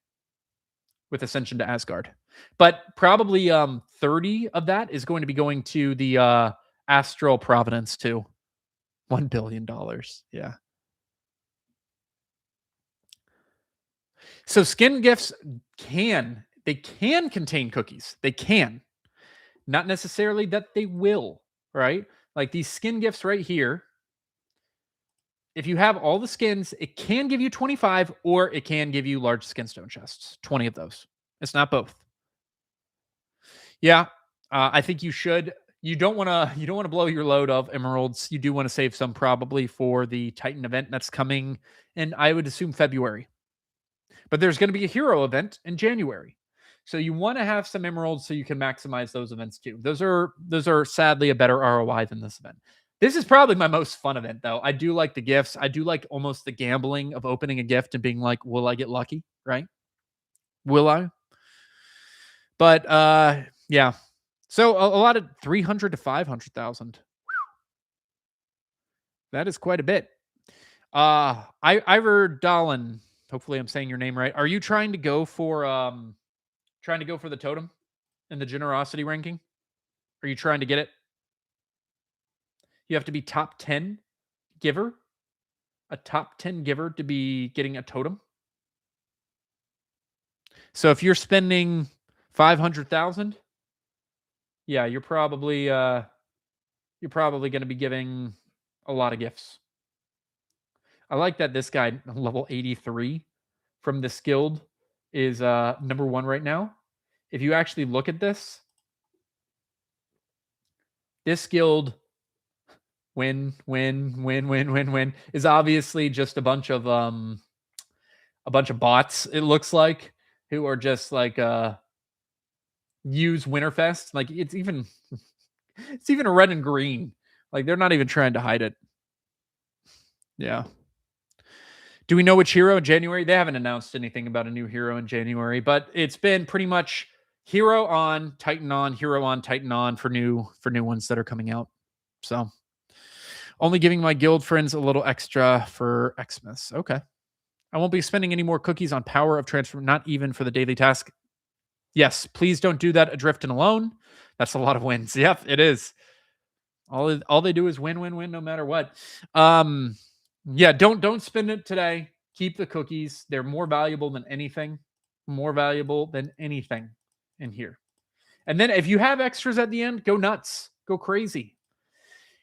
with Ascension to Asgard. But probably 30 of that is going to be going to the Astral Providence too. $1 billion. Yeah. So skin gifts can contain cookies. They can. Not necessarily that they will, right? Like these skin gifts right here. If you have all the skins, it can give you 25 or it can give you large skin stone chests. 20 of those. It's not both. Yeah, I think you should You don't want to blow your load of emeralds. You do want to save some probably for the Titan event that's coming, and I would assume February. But there's going to be a hero event in January. So you want to have some emeralds so you can maximize those events too. Those are sadly a better ROI than this event. This is probably my most fun event though. I do like the gifts. I do like almost the gambling of opening a gift and being like, will I get lucky? Right? Will I? But yeah. So a lot of 300 to 500,000. That is quite a bit. Ivor Dolan, hopefully I'm saying your name right. Are you trying to go for the totem in the generosity ranking? Are you trying to get it? You have to be top 10 giver, a top 10 giver to be getting a totem. So if you're spending 500,000, yeah, you're probably going to be giving a lot of gifts. I like that this guy level 83 from this guild is number 1 right now. If you actually look at this guild win is obviously just a bunch of bots, it looks like, who are just like use Winterfest. Like it's even a red and green. Like they're not even trying to hide it. Yeah. Do we know which hero in January? They haven't announced anything about a new hero in January, but it's been pretty much hero on, Titan on, hero on, Titan on for new ones that are coming out. So only giving my guild friends a little extra for Xmas. Okay. I won't be spending any more cookies on power of transform, not even for the daily task. Yes, please don't do that adrift and alone. That's a lot of wins. Yep, it is. All they do is win, no matter what. Yeah, don't spend it today. Keep the cookies. They're more valuable than anything. More valuable than anything in here. And then if you have extras at the end, go nuts. Go crazy.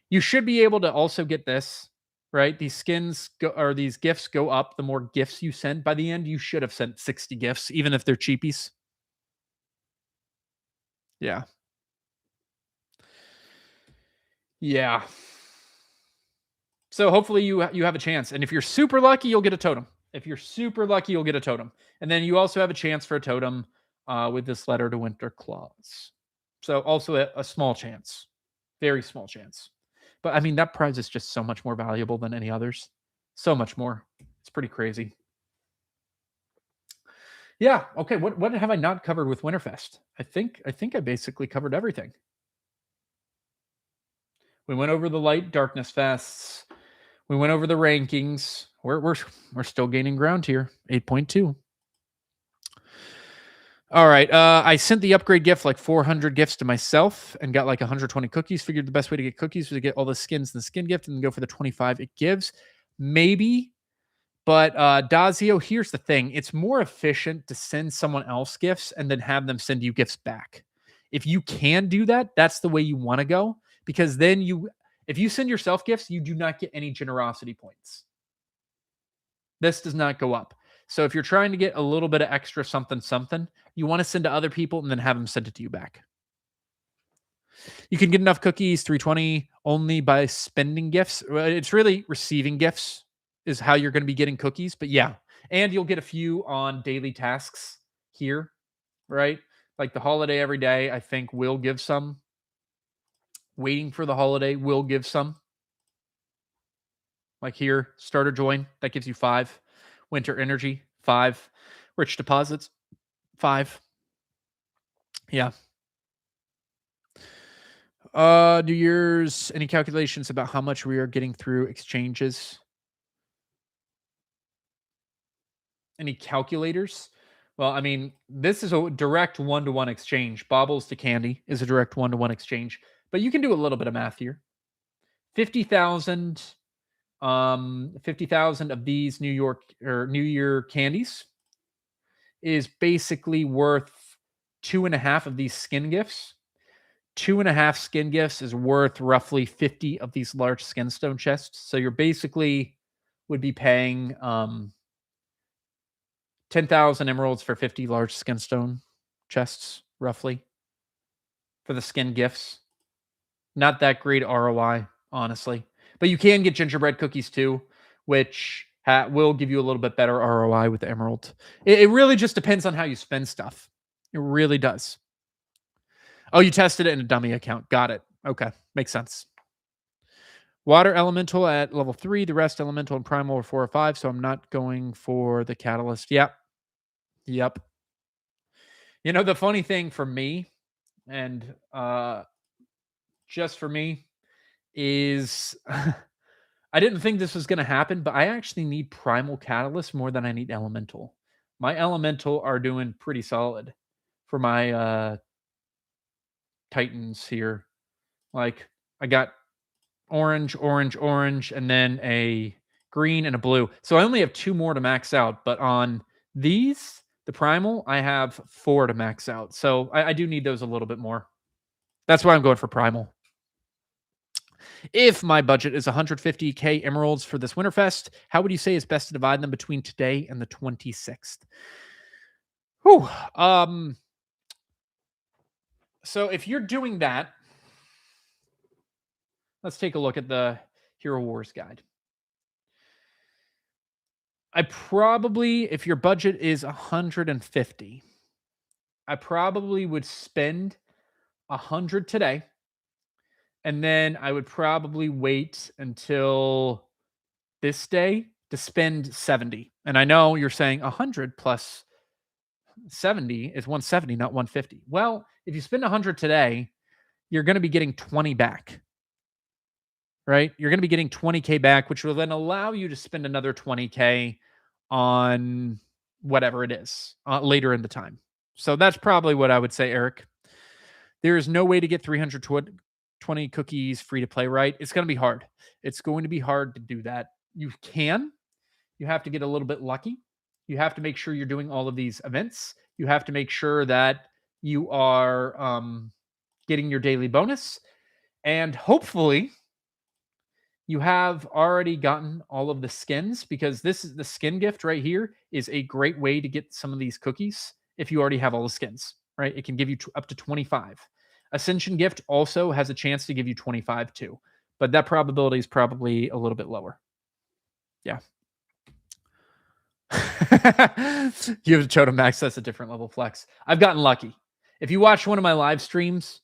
You should be able to also get this, right? These skins or these gifts go up the more gifts you send. By the end, you should have sent 60 gifts, even if they're cheapies. Yeah. Yeah. So hopefully you have a chance. And if you're super lucky, you'll get a totem. If you're super lucky, you'll get a totem. And then you also have a chance for a totem with this letter to Winter Claus. So also a small chance. Very small chance. But I mean, that prize is just so much more valuable than any others. So much more. It's pretty crazy. Yeah. Okay. What have I not covered with Winterfest? I think I basically covered everything. We went over the light darkness fests. We went over the rankings. We're still gaining ground here. 8.2. All right. I sent the upgrade gift like 400 gifts to myself and got like 120 cookies. Figured the best way to get cookies was to get all the skins in the skin gift and then go for the 25 it gives. Maybe. But Dazio, here's the thing. It's more efficient to send someone else gifts and then have them send you gifts back. If you can do that, that's the way you want to go. Because then if you send yourself gifts, you do not get any generosity points. This does not go up. So if you're trying to get a little bit of extra something, you want to send to other people and then have them send it to you back. You can get enough cookies, 320, only by spending gifts. It's really receiving gifts is how you're going to be getting cookies. But yeah, and you'll get a few on daily tasks here, right? Like the holiday every day, I think will give some. Waiting for the holiday will give some. Like here, starter join, that gives you 5. Winter energy, 5. Rich deposits, 5. Yeah. Do yours any calculations about how much we are getting through exchanges? Any calculators? Well, I mean, this is a direct one-to-one exchange. Baubles to candy is a direct one-to-one exchange, but you can do a little bit of math here. 50,000 50,000 of these New Year candies is basically worth 2.5 of these skin gifts. 2.5 skin gifts is worth roughly 50 of these large skin stone chests. So you're basically would be paying 10,000 emeralds for 50 large skin stone chests, roughly, for the skin gifts. Not that great ROI, honestly. But you can get gingerbread cookies too, which will give you a little bit better ROI with the emerald. It really just depends on how you spend stuff. It really does. Oh, you tested it in a dummy account. Got it. Okay. Makes sense. Water elemental at level 3. The rest elemental and primal are 4 or 5. So I'm not going for the catalyst. Yep. Yep. You know, the funny thing for me, and just for me, is I didn't think this was going to happen, but I actually need primal catalyst more than I need elemental. My elemental are doing pretty solid for my titans here. Like I got orange, orange, orange, and then a green and a blue. So I only have 2 more to max out, but on these, the primal, I have 4 to max out. So I do need those a little bit more. That's why I'm going for primal. If my budget is 150k emeralds for this Winterfest, how would you say it's best to divide them between today and the 26th? Whew. So if you're doing that, let's take a look at the Hero Wars guide. I probably, if your budget is 150, I probably would spend 100 today. And then I would probably wait until this day to spend 70. And I know you're saying 100 plus 70 is 170, not 150. Well, if you spend 100 today, you're going to be getting 20 back. Right? You're going to be getting 20k back, which will then allow you to spend another 20k on whatever it is later in the time. So that's probably what I would say, Eric. There is no way to get 320 cookies free to play, right? It's going to be hard. It's going to be hard to do that. You can. You have to get a little bit lucky. You have to make sure you're doing all of these events. You have to make sure that you are getting your daily bonus. And hopefully you have already gotten all of the skins, because this is the skin gift right here is a great way to get some of these cookies if you already have all the skins, right? It can give you up to 25. Ascension gift also has a chance to give you 25 too, but that probability is probably a little bit lower. Yeah. You have Totem Max, that's a different level flex. I've gotten lucky. If you watch one of my live streams,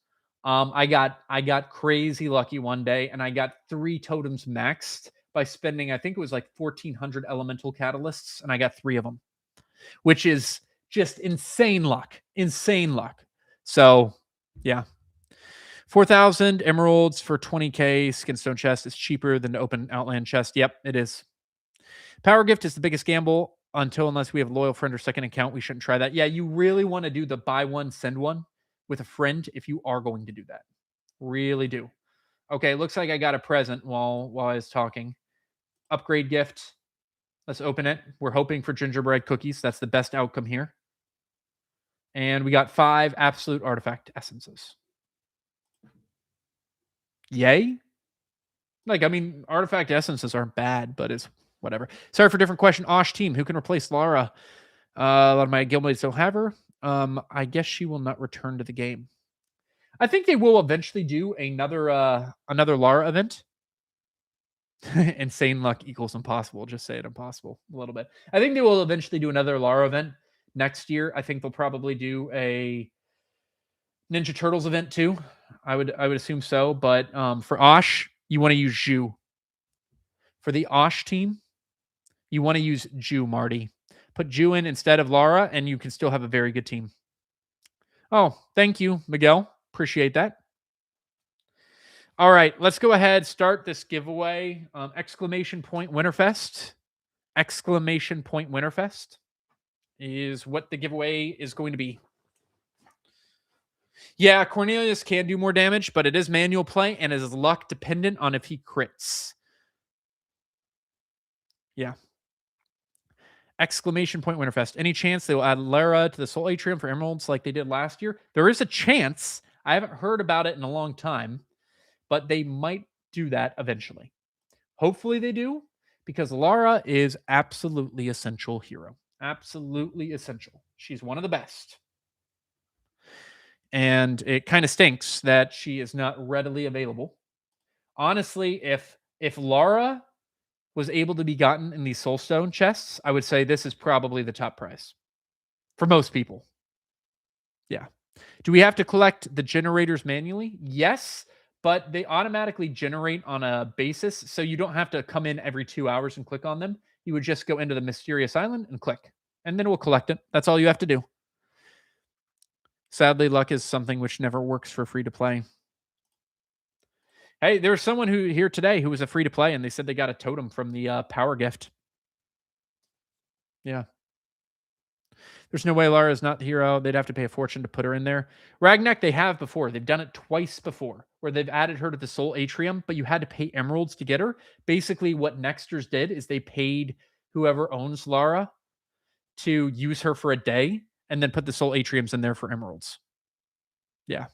I got crazy lucky one day, and I got 3 totems maxed by spending, I think it was like 1,400 elemental catalysts, and I got 3 of them, which is just insane luck. Insane luck. So, yeah. 4,000 emeralds for 20k skinstone chest is cheaper than the open outland chest. Yep, it is. Power gift is the biggest gamble unless we have a loyal friend or second account. We shouldn't try that. Yeah, you really want to do the buy one, send one with a friend if you are going to do that. Really do. Okay, looks like I got a present while I was talking. Upgrade gift. Let's open it. We're hoping for gingerbread cookies. That's the best outcome here. And we got 5 absolute artifact essences. Yay. Like, I mean, artifact essences aren't bad, but it's whatever. Sorry for a different question. Osh team, who can replace Lara? A lot of my guildmates don't have her. I guess she will not return to the game. I think they will eventually do another Lara event. Insane luck equals impossible. Just say it impossible a little bit. I think they will eventually do another Lara event next year. I think they'll probably do a Ninja Turtles event too. I would assume so. But for Osh, you want to use Zhu. For the Osh team, you want to use Zhu, Marty. Put Zhu in instead of Lara, and you can still have a very good team. Oh, thank you, Miguel. Appreciate that. All right, let's go ahead, start this giveaway. Exclamation point Winterfest. Exclamation point Winterfest is what the giveaway is going to be. Yeah, Cornelius can do more damage, but it is manual play and is luck dependent on if he crits. Yeah. Exclamation point Winterfest. Any chance they will add Lara to the Soul Atrium for emeralds like they did last year? There is a chance. I haven't heard about it in a long time, but they might do that eventually. Hopefully they do, because Lara is absolutely essential hero. Absolutely essential. She's one of the best. and it kind of stinks that she is not readily available. Honestly, if Lara was able to be gotten in these soulstone chests, I would say this is probably the top prize for most people. Yeah. Do we have to collect the generators manually? Yes, but they automatically generate on a basis, so you don't have to come in every 2 hours and click on them. You would just go into the mysterious island and click, and then it will collect it. That's all you have to do. Sadly, luck is something which never works for free to play. Hey, there's someone who here today who was a free to play, and they said they got a totem from the power gift. Yeah. There's no way Lara is not the hero. They'd have to pay a fortune to put her in there. Ragnak, they have before. They've done it twice before, where they've added her to the Soul Atrium, but you had to pay emeralds to get her. Basically, what Nexters did is they paid whoever owns Lara to use her for a day, and then put the Soul Atriums in there for emeralds. Yeah.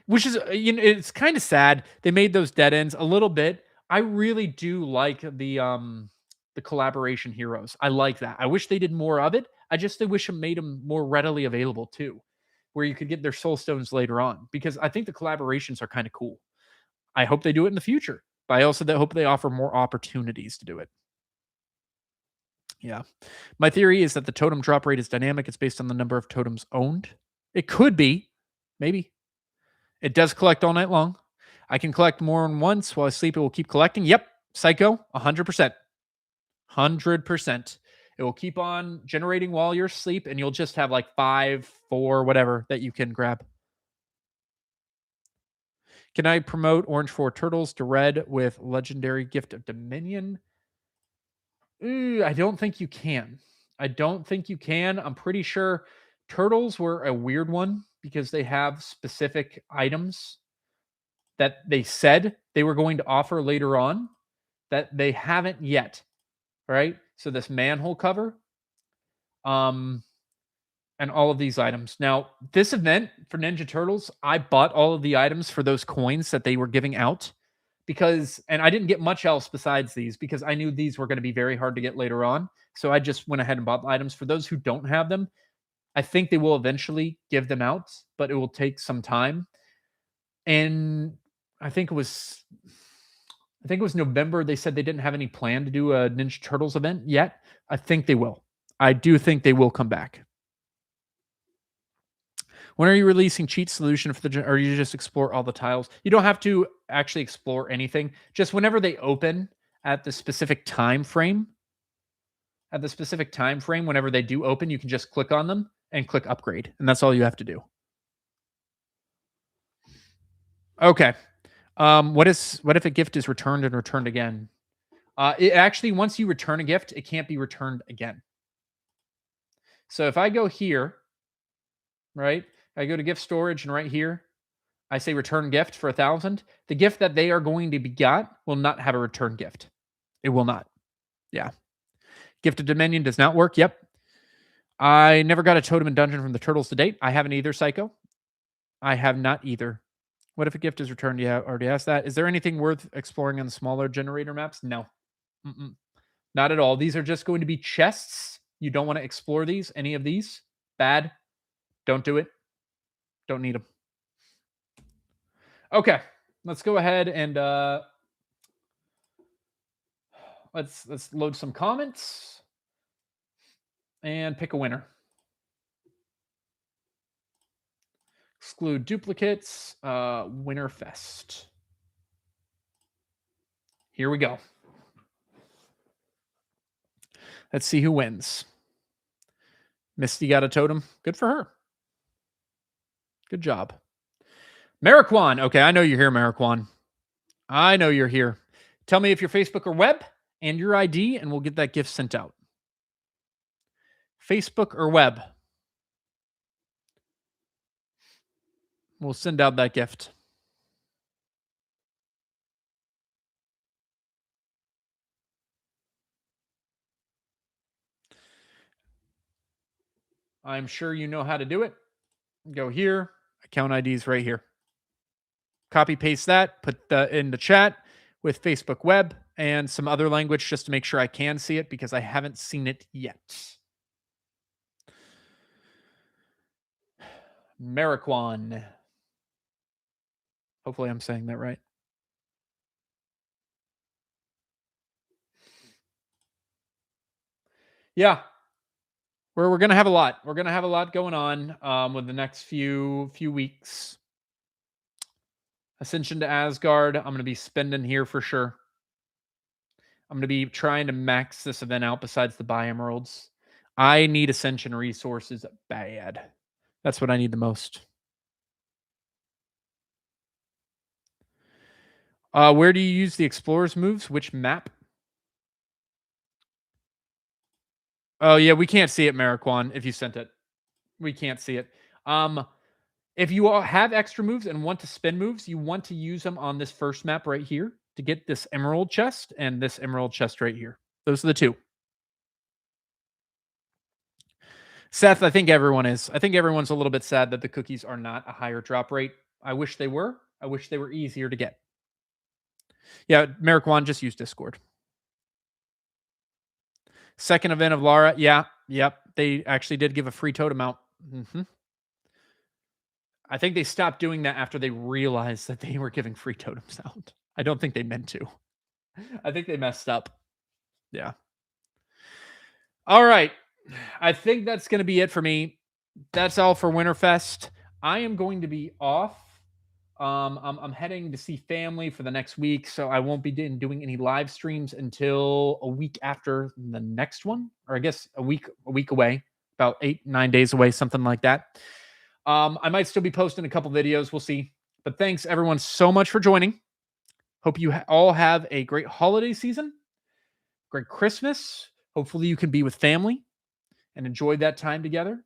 Which is, it's kind of sad. They made those dead ends a little bit. I really do like the collaboration heroes. I like that. I wish they did more of it. I wish it made them more readily available too, where you could get their soul stones later on, because I think the collaborations are kind of cool. I hope they do it in the future, but I also hope they offer more opportunities to do it. Yeah. My theory is that the totem drop rate is dynamic. It's based on the number of totems owned. It could be. Maybe. It does collect all night long. I can collect more than once while I sleep. It will keep collecting. Yep. Psycho, 100%. 100%. It will keep on generating while you're asleep, and you'll just have like 5, 4, whatever that you can grab. Can I promote Orange 4 Turtles to Red with Legendary Gift of Dominion? I don't think you can. I don't think you can. I'm pretty sure Turtles were a weird one because they have specific items that they said they were going to offer later on that they haven't yet. Right? So this manhole cover, and all of these items. Now, this event for Ninja Turtles, I bought all of the items for those coins that they were giving out and I didn't get much else besides these because I knew these were going to be very hard to get later on. So I just went ahead and bought the items. For those who don't have them, I think they will eventually give them out, but it will take some time. And I think it was November. They said they didn't have any plan to do a Ninja Turtles event yet. I think they will. I do think they will come back. When are you releasing cheat solution for or you just explore all the tiles? You don't have to actually explore anything. Just whenever they open at the specific time frame, whenever they do open, you can just click on them and click upgrade. And that's all you have to do. Okay. What if a gift is returned and returned again? It actually, once you return a gift, it can't be returned again. So if I go here, right, I go to gift storage, and right here, I say return gift for 1,000. The gift that they are going to be got will not have a return gift. It will not. Yeah. Gift of Dominion does not work. Yep. I never got a totem in dungeon from the turtles to date. I haven't either, Psycho. I have not either. What if a gift is returned? Yeah, already asked that. Is there anything worth exploring on the smaller generator maps? No. Not at all. These are just going to be chests. You don't want to explore these. Any of these? Bad. Don't do it. Don't need them. Okay. Let's go ahead and let's load some comments and pick a winner. Exclude duplicates. Winterfest. Here we go. Let's see who wins. Misty got a totem. Good for her. Good job. Mariquan. Okay, I know you're here, Mariquan. I know you're here. Tell me if you're Facebook or web and your ID, and we'll get that gift sent out. Facebook or web. We'll send out that gift. I'm sure you know how to do it. Go here. Account IDs right here. Copy paste that. Put that in the chat with Facebook web and some other language just to make sure I can see it because I haven't seen it yet. Mariquan. Hopefully I'm saying that right. Yeah. We're gonna have a lot. We're gonna have a lot going on with the next few weeks. Ascension to Asgard. I'm gonna be spending here for sure. I'm gonna be trying to max this event out besides the buy emeralds. I need Ascension resources bad. That's what I need the most. Where do you use the explorer's moves? Which map? Oh yeah, we can't see it, Mariquan, if you sent it. We can't see it. If you all have extra moves and want to spin moves, you want to use them on this first map right here to get this emerald chest and this emerald chest right here. Those are the two. Seth, I think everyone is. I think everyone's a little bit sad that the cookies are not a higher drop rate. I wish they were. I wish they were easier to get. Yeah, Mariquan, just use Discord. Second event of Lara. Yeah, yep. They actually did give a free totem out. I think they stopped doing that after they realized that they were giving free totems out. I don't think they meant to. I think they messed up. Yeah. All right. I think that's going to be it for me. That's all for Winterfest. I am going to be off. I'm heading to see family for the next week, so I won't be doing any live streams until a week after the next one, or I guess a week away, about 8-9 days away, something like that. I might still be posting a couple videos. We'll see. But thanks everyone so much for joining. Hope you all have a great holiday season, great Christmas. Hopefully you can be with family and enjoy that time together.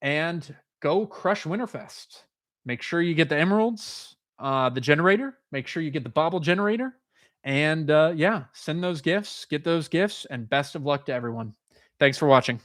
And go crush Winterfest. Make sure you get the emeralds, the generator. Make sure you get the bauble generator. And yeah, send those gifts, get those gifts, and best of luck to everyone. Thanks for watching.